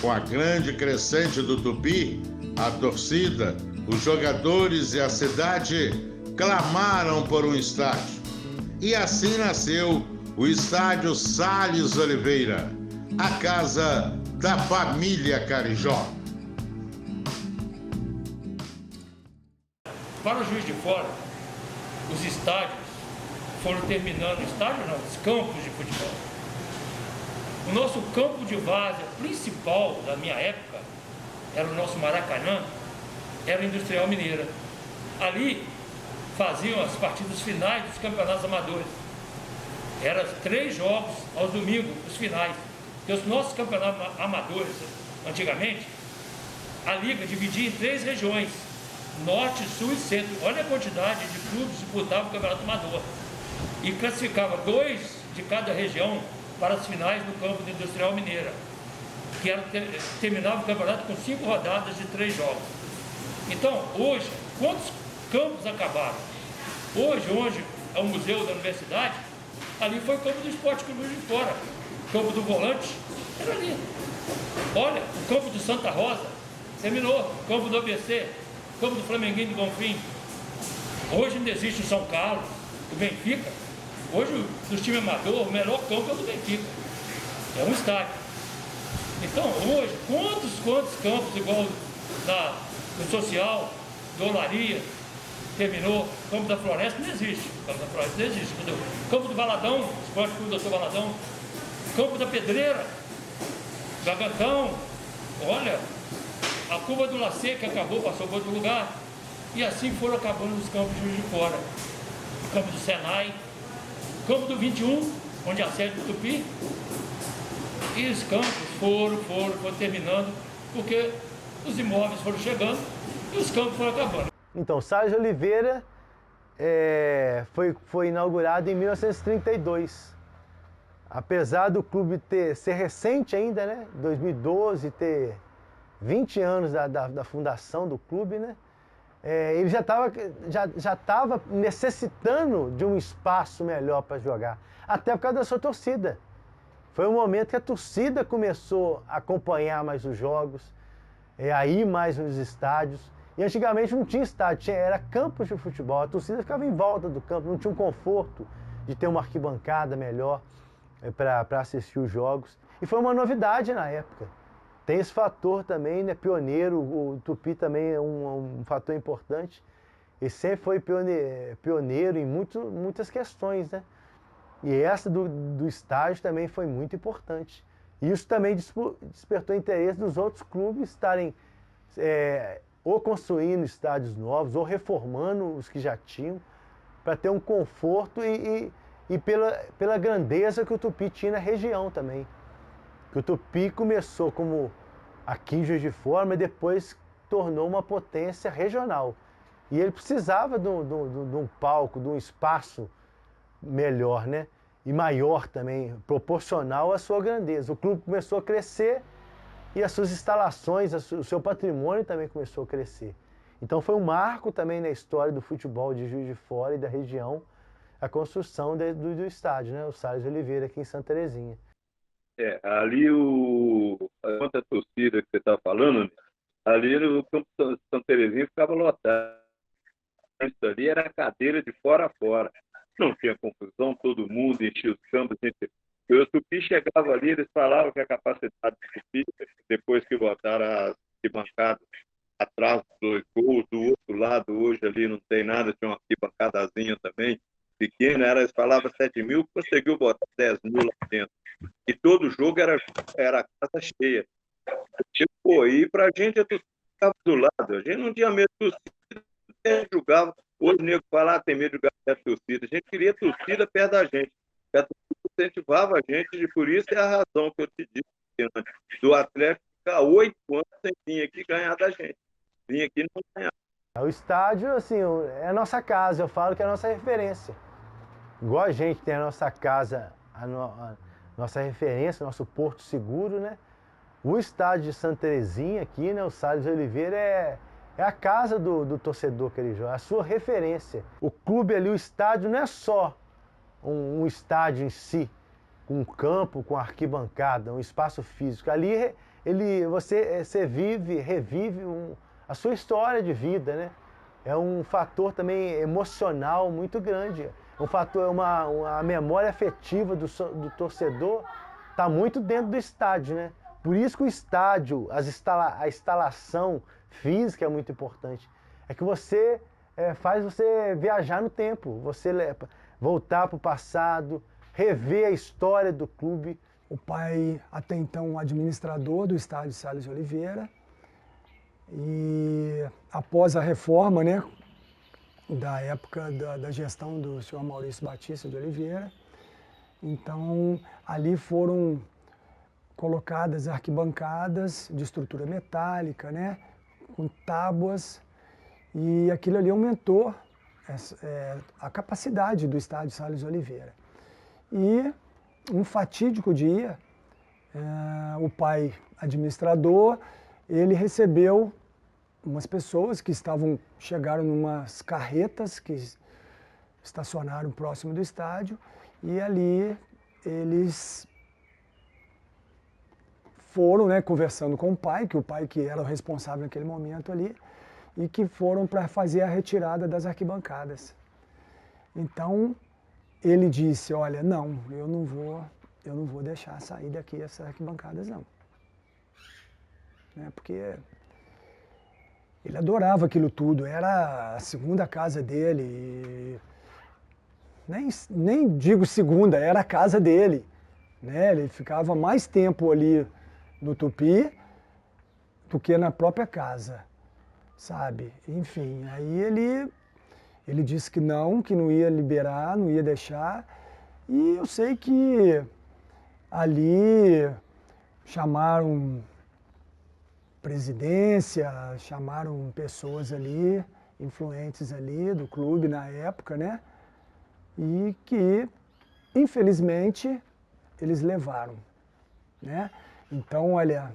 Com a grande crescente do Tupi, a torcida, os jogadores e a cidade clamaram por um estádio. E assim nasceu o Estádio Salles Oliveira, a casa da família Carijó. Para o Juiz de Fora, os estádios foram terminando, os campos de futebol. O nosso campo de várzea principal da minha época era o nosso Maracanã, era a Industrial Mineira. Ali faziam as partidas finais dos campeonatos amadores. Eram 3 jogos aos domingos, os finais. Porque os nossos campeonatos amadores, antigamente, a Liga dividia em 3 regiões, Norte, Sul e Centro. Olha a quantidade de clubes que disputavam o campeonato amador. E classificava 2 de cada região para as finais no campo da Industrial Mineira, que terminava o campeonato com 5 rodadas de 3 jogos. Então, hoje, quantos campos acabaram? Hoje é o museu da universidade, ali foi o campo do Esporte Clube de Fora. O campo do Volante era ali. Olha, o campo do Santa Rosa terminou, o campo do ABC, o campo do Flamenguinho do Bonfim. Hoje ainda existe o São Carlos, o Benfica. Hoje, dos times amador, o melhor campo é o do Benfica. É um estádio. Então, hoje, quantos campos, igual no Social, do Olaria, terminou, o campo da Floresta não existe. O campo da Floresta não existe, entendeu? O campo do Valadão, Esporte Clube do Dr. Valadão. O campo da Pedreira, Gagantão, olha, a Curva do Lacê, que acabou, passou para outro lugar. E assim foram acabando os campos de Juiz de Fora. O campo do Senai, o campo do 21, onde é a sede do Tupi. E os campos foram terminando, porque os imóveis foram chegando e os campos foram acabando. Então, Salles Oliveira foi inaugurado em 1932. Apesar do clube ser recente ainda, né? 2012, ter 20 anos da fundação do clube, né? Ele já estava necessitando de um espaço melhor para jogar, até por causa da sua torcida. Foi um momento que a torcida começou a acompanhar mais os jogos, a ir mais nos estádios. E antigamente não tinha estádio, era campos de futebol. A torcida ficava em volta do campo, não tinha um conforto de ter uma arquibancada melhor para assistir os jogos. E foi uma novidade na época. Tem esse fator também, né? Pioneiro, o Tupi também é um fator importante. Ele sempre foi pioneiro em muitas questões, né? E essa do estádio também foi muito importante. Isso também despertou interesse dos outros clubes estarem ou construindo estádios novos, ou reformando os que já tinham, para ter um conforto e pela grandeza que o Tupi tinha na região também. Que o Tupi começou como aqui em Juiz de Fora, mas depois tornou uma potência regional. E ele precisava de um palco, de um espaço melhor, né? E maior também, proporcional à sua grandeza. O clube começou a crescer e as suas instalações, o seu patrimônio também começou a crescer. Então foi um marco também na história do futebol de Juiz de Fora e da região, a construção do estádio, né? O Salles Oliveira aqui em Santa Terezinha. Ali quanto a torcida que você está falando, né? Ali o campo de Santa Terezinha ficava lotado. Isso ali era cadeira de fora a fora. Não tinha confusão, todo mundo enchia os campos. O Tupi chegava ali, eles falavam que a capacidade do Tupi, depois que botaram as arquibancadas atrás dos 2 gols, do outro lado, hoje ali não tem nada, tinha uma arquibancadazinha também, pequena, eles falavam 7 mil, conseguiu botar 10 mil lá dentro. E todo jogo era casa cheia. Pô, e pra gente a torcida ficava do lado, a gente não tinha medo de torcida, a gente julgava. Hoje o nego fala, tem medo de jogar perto da torcida. A gente queria torcida perto da gente. A torcida incentivava a gente, e por isso é a razão que eu te disse antes, do Atlético ficar 8 anos sem vir aqui ganhar da gente. Vim aqui e não ganhar. O estádio, assim, é a nossa casa, eu falo que é a nossa referência. Igual a gente tem a nossa casa, a nossa referência, nosso porto seguro, né? O estádio de Santa Terezinha aqui, né? O Salles de Oliveira é a casa do torcedor que ele joga, a sua referência. O clube ali, o estádio, não é só um estádio em si, com um campo, com arquibancada, um espaço físico. Ali você revive a sua história de vida, né? É um fator também emocional muito grande. É um fator, a memória afetiva do torcedor está muito dentro do estádio, né? Por isso que o estádio, a instalação física é muito importante. É que faz você viajar no tempo, você voltar para o passado, rever a história do clube. O pai, até então administrador do estádio Salles de Oliveira, e após a reforma, né, da época da gestão do senhor Maurício Batista de Oliveira, então ali foram colocadas arquibancadas de estrutura metálica, né, com tábuas, e aquilo ali aumentou a capacidade do estádio Salles de Oliveira. E um fatídico dia, o pai administrador, ele recebeu umas pessoas que chegaram em umas carretas que estacionaram próximo do estádio, e ali eles foram, né, conversando com o pai que era o responsável naquele momento ali, e que foram para fazer a retirada das arquibancadas. Então ele disse, olha, não, eu não vou deixar sair daqui essas arquibancadas não. Né, porque ele adorava aquilo tudo, era a segunda casa dele, e nem digo segunda, era a casa dele. Né? Ele ficava mais tempo ali no Tupi do que na própria casa, sabe? Enfim, aí ele disse que não ia liberar, não ia deixar, e eu sei que ali chamaram presidência, chamaram pessoas ali, influentes ali do clube na época, né? E que, infelizmente, eles levaram, né? Então, olha,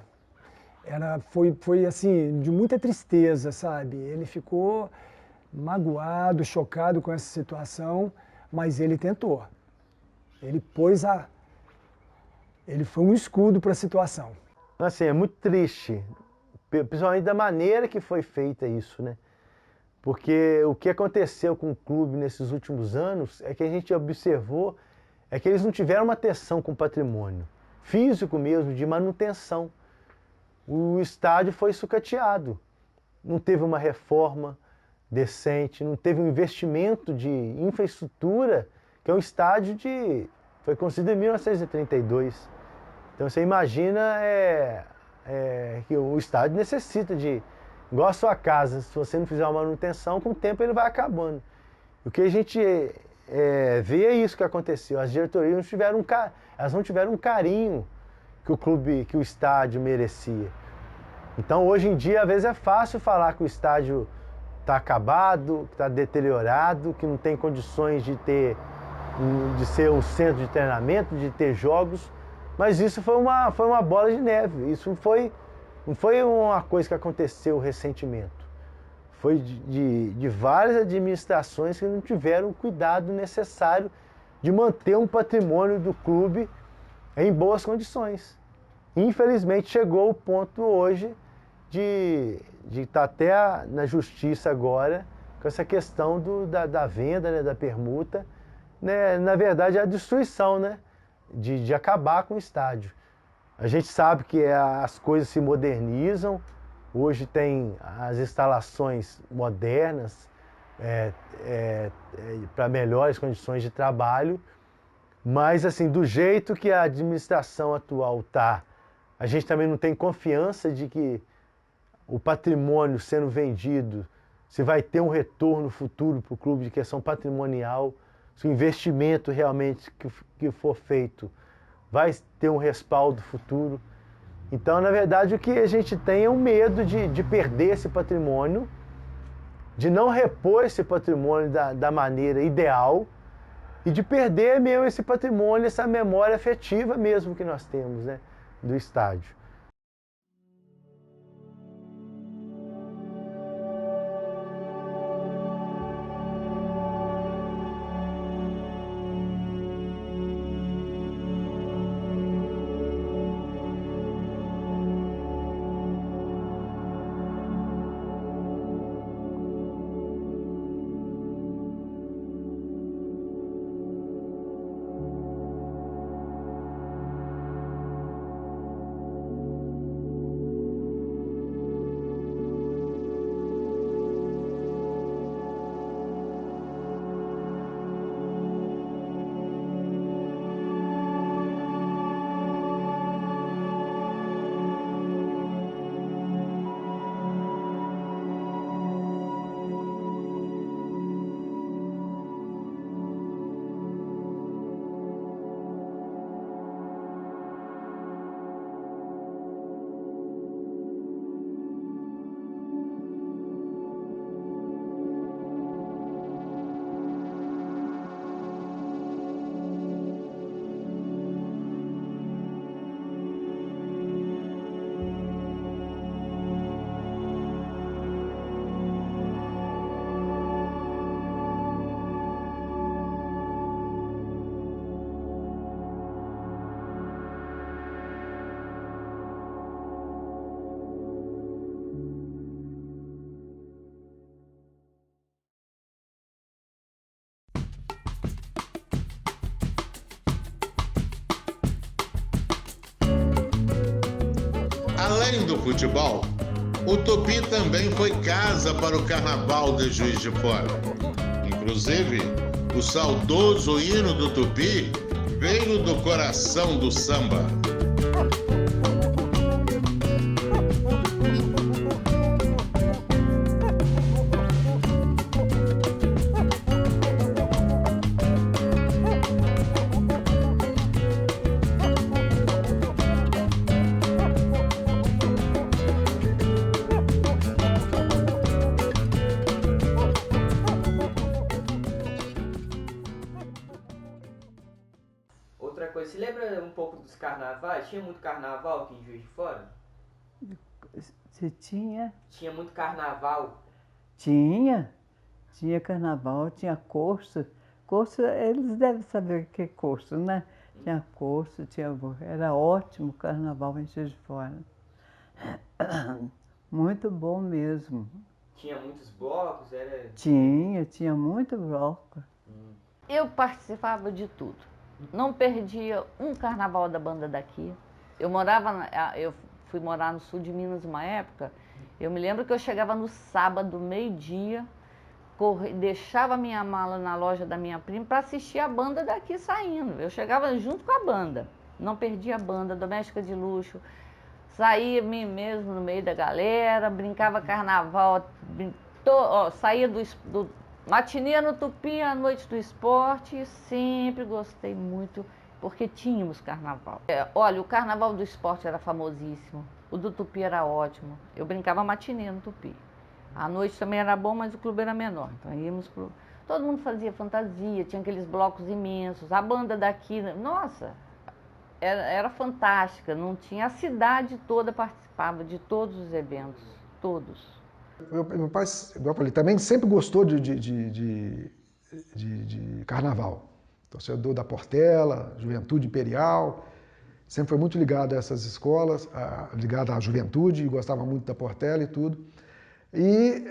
foi assim, de muita tristeza, sabe? Ele ficou magoado, chocado com essa situação, mas ele tentou. Ele foi um escudo para a situação. Assim, é muito triste, principalmente da maneira que foi feita isso, né? Porque o que aconteceu com o clube nesses últimos anos é que a gente observou é que eles não tiveram uma atenção com o patrimônio físico mesmo, de manutenção. O estádio foi sucateado, não teve uma reforma decente, não teve um investimento de infraestrutura, que é um estádio foi construído em 1932. Então você imagina que o estádio necessita igual a sua casa, se você não fizer uma manutenção, com o tempo ele vai acabando. O que a gente vê é isso que aconteceu. As diretorias não tiveram um carinho que o estádio merecia. Então hoje em dia, às vezes é fácil falar que o estádio está acabado, que está deteriorado, que não tem condições de ser um centro de treinamento, de ter jogos, mas isso foi uma bola de neve. Isso não foi uma coisa que aconteceu recentemente. Foi de várias administrações que não tiveram o cuidado necessário de manter um patrimônio do clube em boas condições. Infelizmente chegou o ponto hoje de estar até na justiça agora com essa questão da venda, né, da permuta, né, na verdade a destruição, né, de acabar com o estádio. A gente sabe que as coisas se modernizam, hoje tem as instalações modernas para melhores condições de trabalho, mas assim, do jeito que a administração atual está, A gente também não tem confiança de que o patrimônio sendo vendido, se vai ter um retorno futuro para o clube de questão patrimonial, se o investimento realmente que for feito vai ter um respaldo futuro. Então, na verdade, o que a gente tem é um medo de perder esse patrimônio, de não repor esse patrimônio da maneira ideal e de perder mesmo esse patrimônio, essa memória afetiva mesmo que nós temos, né, do estádio. Além do futebol, o Tupi também foi casa para o Carnaval de Juiz de Fora. Inclusive, o saudoso hino do Tupi veio do coração do samba. Você lembra um pouco dos carnavais? Tinha muito carnaval aqui em Juiz de Fora? Se tinha? Tinha muito carnaval? Tinha carnaval, tinha curso. Curso, eles devem saber o que é curso, né? Tinha curso, era ótimo o carnaval em Juiz de Fora. Muito bom mesmo. Tinha muitos blocos? Tinha muito bloco. Eu participava de tudo. Não perdia um carnaval da banda daqui. Eu fui morar no sul de Minas uma época. Eu me lembro que eu chegava no sábado, meio-dia, deixava minha mala na loja da minha prima para assistir a banda daqui saindo. Eu chegava junto com a banda. Não perdia a banda, Doméstica de Luxo. Saía mesmo no meio da galera, brincava carnaval, saía do matinê no Tupi, à noite do esporte, sempre gostei muito, porque tínhamos carnaval. Olha, o carnaval do esporte era famosíssimo, o do Tupi era ótimo. Eu brincava matinê no Tupi. À noite também era bom, mas o clube era menor. Então íamos todo mundo fazia fantasia, tinha aqueles blocos imensos. A banda daqui, nossa, era fantástica. Não tinha, a cidade toda participava de todos os eventos, todos. Meu pai, igual eu falei, também sempre gostou de carnaval. Torcedor da Portela, Juventude Imperial, sempre foi muito ligado a essas escolas, ligado à juventude, gostava muito da Portela e tudo. E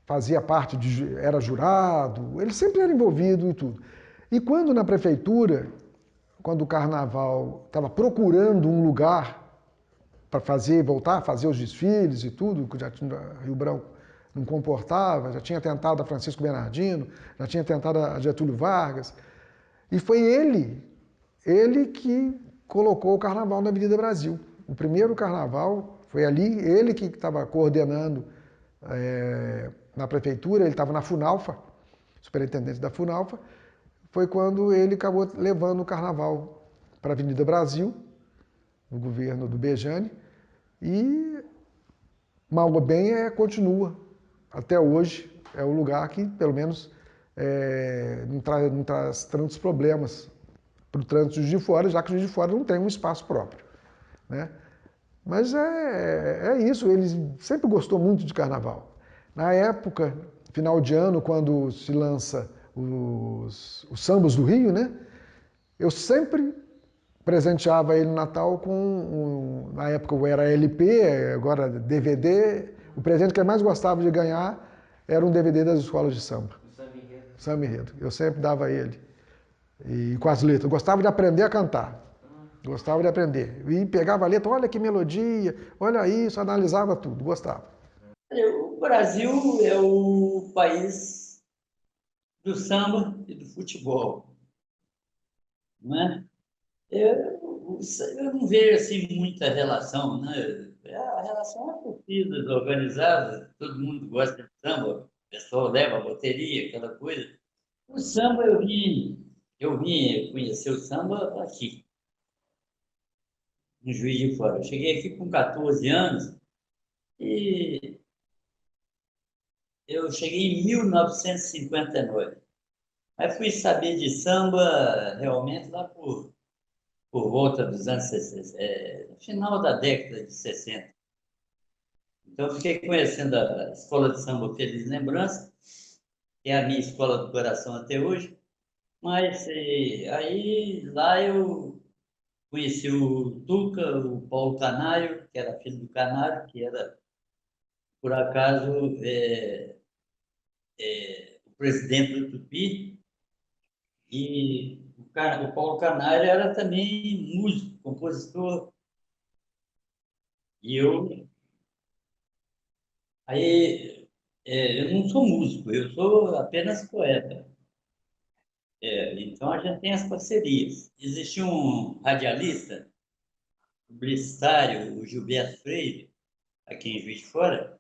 fazia parte era jurado, ele sempre era envolvido e tudo. E quando na prefeitura, quando o carnaval estava procurando um lugar para voltar a fazer os desfiles e tudo, que já tinha Rio Branco não comportava, já tinha tentado a Francisco Bernardino, já tinha tentado a Getúlio Vargas, e foi ele que colocou o carnaval na Avenida Brasil. O primeiro carnaval foi ali, ele que estava coordenando na prefeitura, ele estava na Funalfa, superintendente da Funalfa, foi quando ele acabou levando o carnaval para a Avenida Brasil, no governo do Bejane, e mal ou bem continua. Até hoje é o lugar que, pelo menos, não traz tantos problemas para o trânsito de Juiz de Fora, já que Juiz de Fora não tem um espaço próprio, né? Mas é isso, ele sempre gostou muito de carnaval. Na época, final de ano, quando se lança os sambas do Rio, né? Eu sempre presenteava ele no Natal com, na época era LP, agora DVD. O presente que ele mais gostava de ganhar era um DVD das escolas de samba. Samba Enredo. Eu sempre dava a ele. E com as letras. Eu gostava de aprender a cantar. Gostava de aprender. E pegava a letra, olha que melodia, olha isso, analisava tudo, gostava. O Brasil é o país do samba e do futebol, não é? Eu não vejo assim muita relação, né? A relação é torcidas organizadas, todo mundo gosta de samba, o pessoal leva a bateria, aquela coisa. O samba eu vim conhecer o samba aqui, no Juiz de Fora. Eu cheguei aqui com 14 anos e eu cheguei em 1959. Mas fui saber de samba realmente lá por volta dos anos 60, no final da década de 60. Então, fiquei conhecendo a Escola de Samba Feliz Lembrança, que é a minha escola do coração até hoje. Mas aí lá eu conheci o Tuca, o Paulo Canário, que era filho do Canário, que era, por acaso, o presidente do Tupi. E o Paulo Canário era também músico, compositor. E eu não sou músico, eu sou apenas poeta. Então a gente tem as parcerias. Existia um radialista, publicitário, o Gilberto Freire, aqui em Juiz de Fora.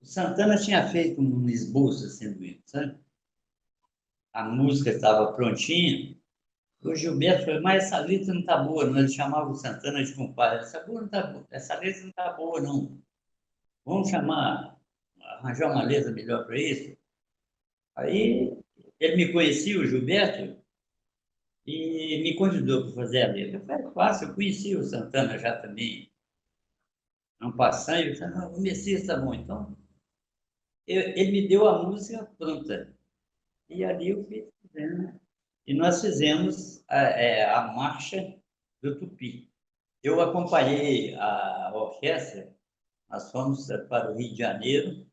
O Santana tinha feito um esboço assim do hino, sabe? A música estava prontinha. O Gilberto falou, mas essa letra não está boa, não. Ele chamava o Santana de compadre. Essa letra não está boa, não. Vamos arranjar uma letra melhor para isso? Aí ele me conhecia, o Gilberto, e me convidou para fazer a letra. Eu falei, fácil, eu conhecia o Santana já também. Não passando, eu falei, não, o Messias está bom, então. Ele me deu a música pronta. E ali eu fiz, né? E nós fizemos a marcha do Tupi. Eu acompanhei a orquestra, nós fomos para o Rio de Janeiro,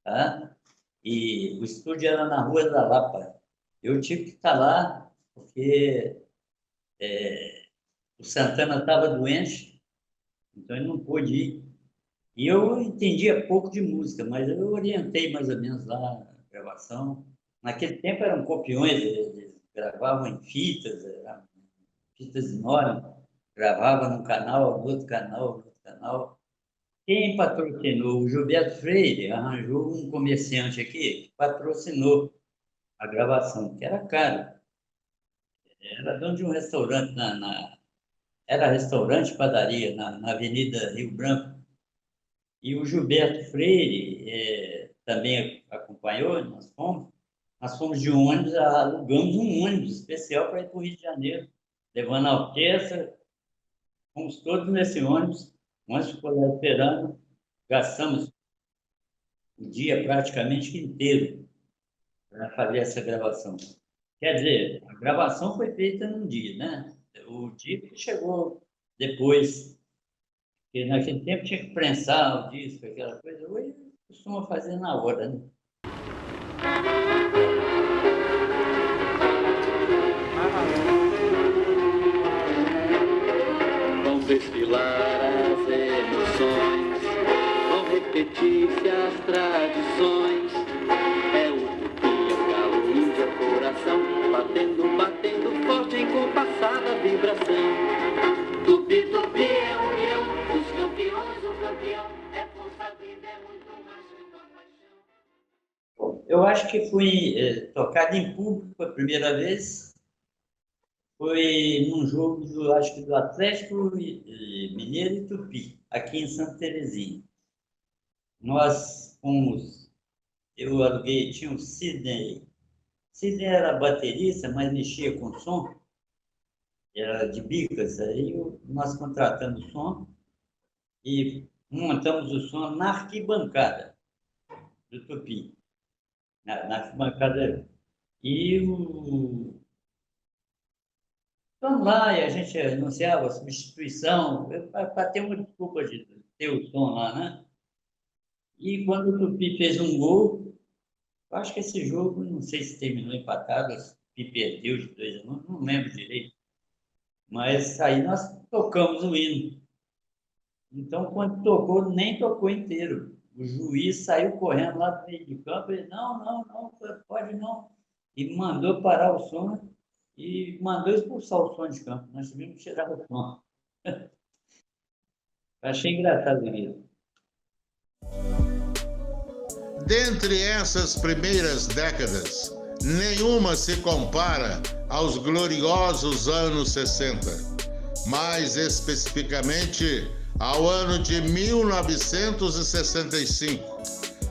tá? E o estúdio era na Rua da Lapa. Eu tive que estar lá, porque o Santana estava doente, então ele não pôde ir. E eu entendia pouco de música, mas eu orientei mais ou menos lá a gravação. Naquele tempo eram copiões, eles gravavam em fitas enormes, gravavam num canal, no outro canal, no outro canal. Quem patrocinou? O Gilberto Freire arranjou um comerciante aqui que patrocinou a gravação, que era caro. Era dono de um restaurante, era restaurante padaria, na Avenida Rio Branco. E o Gilberto Freire também acompanhou, nós fomos de ônibus, alugamos um ônibus especial para ir para o Rio de Janeiro, levando a orquestra, fomos todos nesse ônibus, o ônibus ficou lá esperando, gastamos o dia praticamente inteiro para fazer essa gravação. Quer dizer, a gravação foi feita num dia, né? O dia que chegou depois, porque naquele tempo tinha que prensar o disco, aquela coisa, hoje costuma fazer na hora, né? Vão desfilar as emoções, vão repetir-se as tradições. É o Tupi, é o galo, índio, é o coração, batendo, batendo. vibração. Tupi, tupi é união dos campeões, o campeão é força, vida, é muito mais que uma paixão. Eu acho que fui tocado em público a primeira vez. Foi num jogo, acho que do Atlético Mineiro e Tupi, aqui em Santa Terezinha. Nós fomos, eu aluguei, tinha o Sidney. Sidney era baterista, mas mexia com som, era de bicas. Aí nós contratamos o som e montamos o som na arquibancada do Tupi. Na arquibancada. E vamos lá, e a gente anunciava a substituição, para ter uma desculpa de ter o som lá, né? E quando o Tupi fez um gol, eu acho que esse jogo, não sei se terminou empatado, o Tupi perdeu de 2-1, não lembro direito. Mas aí nós tocamos o hino. Então, quando tocou, nem tocou inteiro. O juiz saiu correndo lá do meio de campo e não, pode não. E mandou parar o som e mandou expulsar o som de campo. Nós tivemos que tirar o som. Achei engraçado isso. Dentre essas primeiras décadas, nenhuma se compara aos gloriosos anos 60, mais especificamente ao ano de 1965.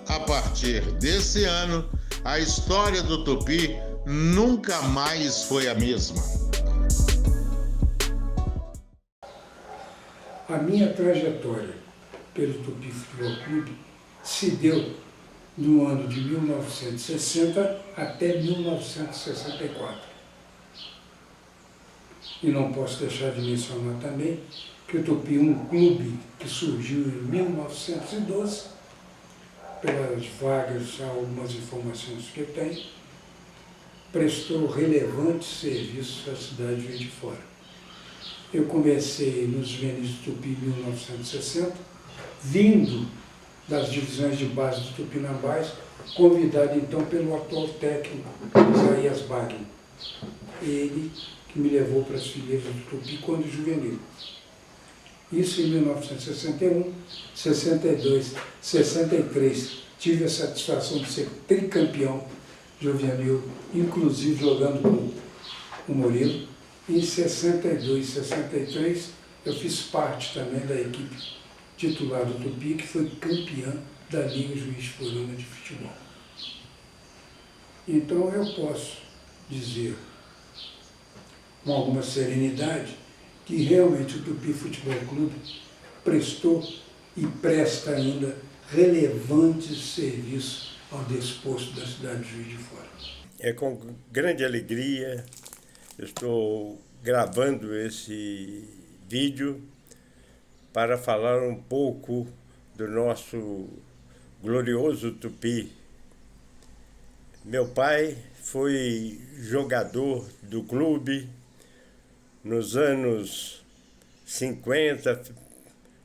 A partir desse ano, a história do Tupi nunca mais foi a mesma. A minha trajetória pelo Tupi Futebol Clube se deu no ano de 1960 até 1964. E não posso deixar de mencionar também que o Tupi é um clube que surgiu em 1912, pelas vagas, algumas informações que eu tenho, prestou relevantes serviços à cidade de Juiz de Fora. Eu comecei nos juvenis do Tupi em 1960, vindo das divisões de base do Tupinambás, convidado então pelo atual técnico, Isaías Bagni. Ele que me levou para as fileiras do Tupi quando juvenil. Isso em 1961, 62, 63. Tive a satisfação de ser tricampeão juvenil, inclusive jogando com o Murilo. Em 62, 63, eu fiz parte também da equipe titular do Tupi, que foi campeã da Liga Juiz de Fora de Futebol. Então eu posso dizer, com alguma serenidade, que realmente o Tupi Futebol Clube prestou e presta ainda relevantes serviços ao desposto da cidade de Juiz de Fora. É com grande alegria eu estou gravando esse vídeo para falar um pouco do nosso glorioso Tupi. Meu pai foi jogador do clube nos anos 50,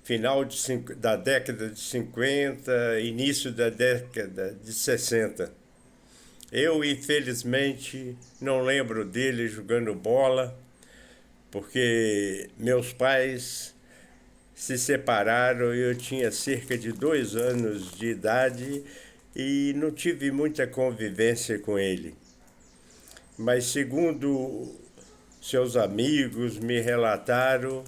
final da década de 50, início da década de 60. Eu, infelizmente, não lembro dele jogando bola, porque meus pais se separaram e eu tinha cerca de 2 anos de idade e não tive muita convivência com ele. Mas, segundo seus amigos me relataram,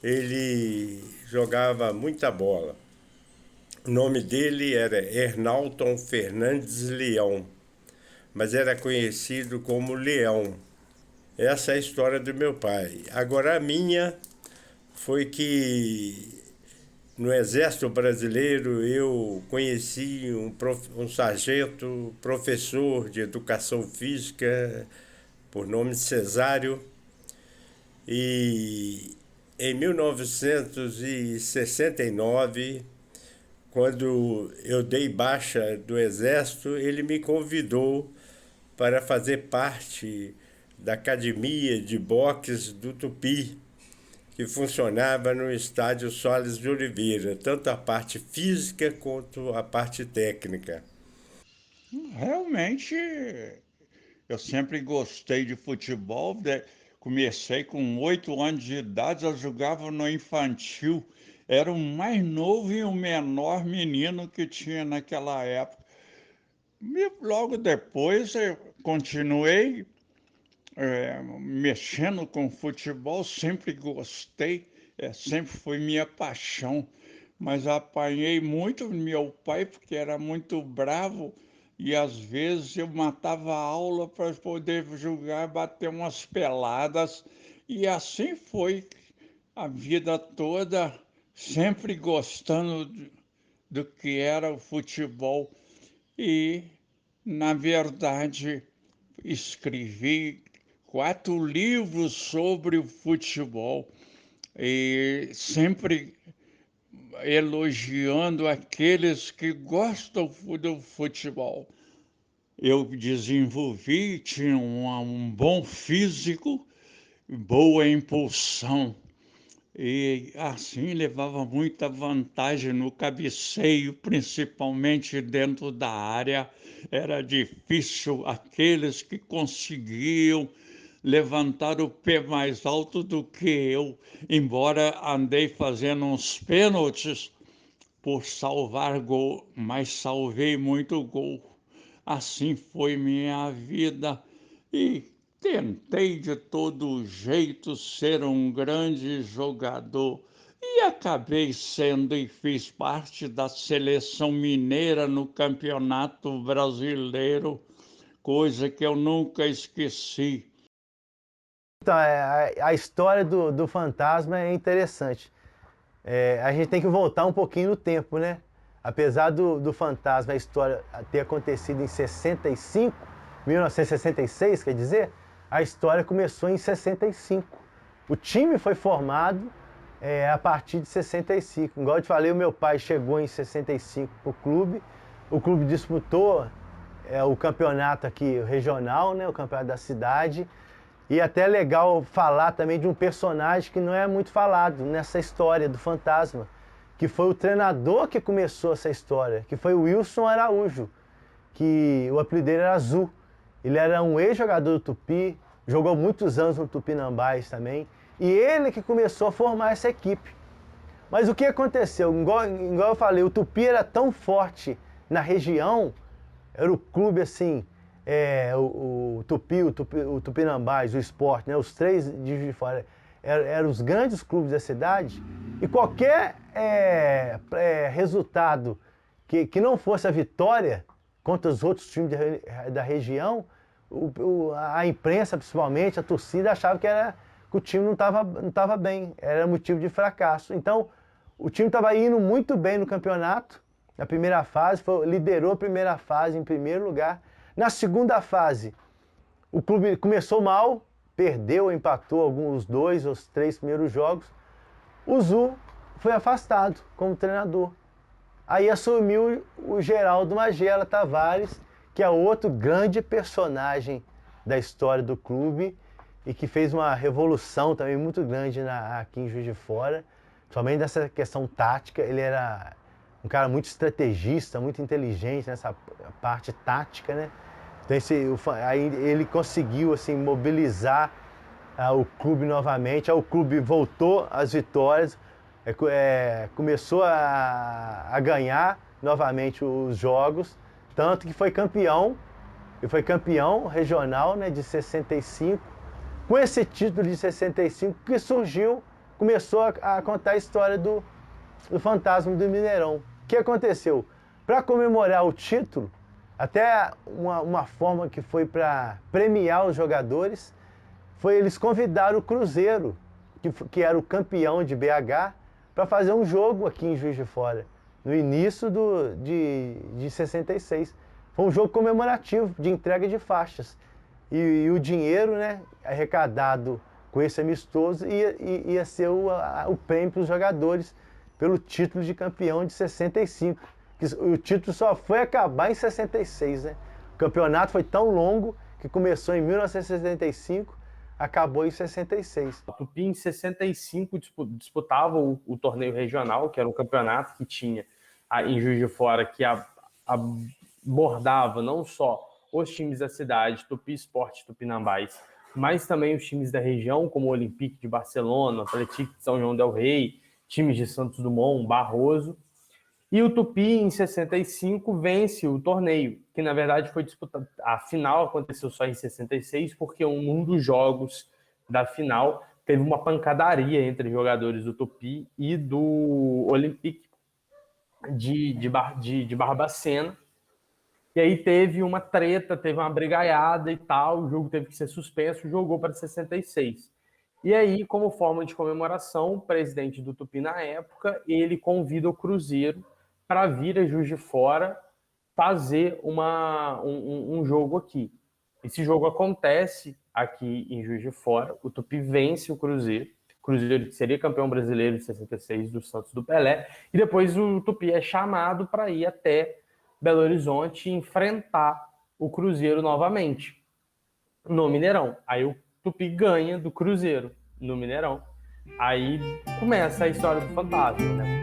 ele jogava muita bola. O nome dele era Ernalton Fernandes Leão, mas era conhecido como Leão. Essa é a história do meu pai. Agora a minha foi que no Exército Brasileiro eu conheci um sargento, professor de educação física, por nome Cesário, e em 1969, quando eu dei baixa do Exército, ele me convidou para fazer parte da academia de boxe do Tupi, que funcionava no estádio Soares de Oliveira, tanto a parte física quanto a parte técnica. Realmente, eu sempre gostei de futebol. comecei com 8 anos de idade, eu jogava no infantil. Era o mais novo e o menor menino que tinha naquela época. E logo depois eu continuei mexendo com futebol, sempre gostei, sempre foi minha paixão. Mas apanhei muito meu pai, porque era muito bravo, e às vezes eu matava a aula para poder jogar, bater umas peladas, e assim foi a vida toda, sempre gostando do que era o futebol. E, na verdade, escrevi 4 livros sobre o futebol e sempre elogiando aqueles que gostam do futebol. Eu desenvolvi, tinha um bom físico, boa impulsão. E assim levava muita vantagem no cabeceio, principalmente dentro da área. Era difícil aqueles que conseguiam levantar o pé mais alto do que eu, embora andei fazendo uns pênaltis por salvar gol, mas salvei muito gol. Assim foi minha vida e tentei de todo jeito ser um grande jogador e acabei sendo e fiz parte da seleção mineira no Campeonato Brasileiro, coisa que eu nunca esqueci. Então, a história do fantasma é interessante. A gente tem que voltar um pouquinho no tempo, né? Apesar do fantasma, a história ter acontecido em 65, 1966, quer dizer, a história começou em 65. O time foi formado a partir de 65. Igual eu te falei, o meu pai chegou em 65 para o clube disputou o campeonato aqui regional, né? O campeonato da cidade. E até é legal falar também de um personagem que não é muito falado nessa história do fantasma, que foi o treinador que começou essa história, que foi o Wilson Araújo, que o apelido dele era Azul. Ele era um ex-jogador do Tupi, jogou muitos anos no Tupinambás também, e ele que começou a formar essa equipe. Mas o que aconteceu? Igual eu falei, o Tupi era tão forte na região, era o clube assim, o Tupi, o Tupinambás, o Sport, né, os 3 de Juiz de Fora, eram os grandes clubes da cidade, e qualquer resultado que não fosse a vitória contra os outros times da região, a imprensa, principalmente, a torcida, achava que o time não estava bem, era motivo de fracasso. Então, o time estava indo muito bem no campeonato, na primeira fase, liderou a primeira fase em primeiro lugar. Na segunda fase, o clube começou mal, perdeu, empatou alguns 2 ou 3 primeiros jogos. O Zu foi afastado como treinador. Aí assumiu o Geraldo Magela Tavares, que é outro grande personagem da história do clube e que fez uma revolução também muito grande aqui em Juiz de Fora, somente nessa questão tática. Ele era um cara muito estrategista, muito inteligente nessa parte tática, né? Então aí ele conseguiu assim, mobilizar o clube novamente, aí o clube voltou às vitórias, começou a ganhar novamente os jogos, tanto que foi campeão, regional, né, de 65. Com esse título de 65 que começou a contar a história do fantasma do Mineirão. O que aconteceu? Para comemorar o título, até uma forma que foi para premiar os jogadores, eles convidaram o Cruzeiro, que era o campeão de BH, para fazer um jogo aqui em Juiz de Fora, no início de 66. Foi um jogo comemorativo, de entrega de faixas. E o dinheiro, né, arrecadado com esse amistoso ia ser o prêmio para os jogadores pelo título de campeão de 65. O título só foi acabar em 66, né? O campeonato foi tão longo que começou em 1965, acabou em 66. O Tupi em 65 disputava o torneio regional, que era um campeonato que tinha em Juiz de Fora, que abordava não só os times da cidade, Tupi Sport, Tupinambás, mas também os times da região, como o Olympique de Barcelona, o Atlético de São João del Rei, times de Santos Dumont, Barroso. E o Tupi, em 65, vence o torneio, que na verdade foi disputado. A final aconteceu só em 66, porque um dos jogos da final teve uma pancadaria entre jogadores do Tupi e do Olympique de Barbacena. E aí teve uma treta, teve uma brigaiada e tal, o jogo teve que ser suspenso, jogou para 66. E aí, como forma de comemoração, o presidente do Tupi na época, ele convida o Cruzeiro para vir a Juiz de Fora fazer um jogo aqui. Esse jogo acontece aqui em Juiz de Fora, o Tupi vence o Cruzeiro que seria campeão brasileiro em 66 do Santos do Pelé, e depois o Tupi é chamado para ir até Belo Horizonte e enfrentar o Cruzeiro novamente, no Mineirão. Aí o Tupi ganha do Cruzeiro no Mineirão. Aí começa a história do fantasma, né?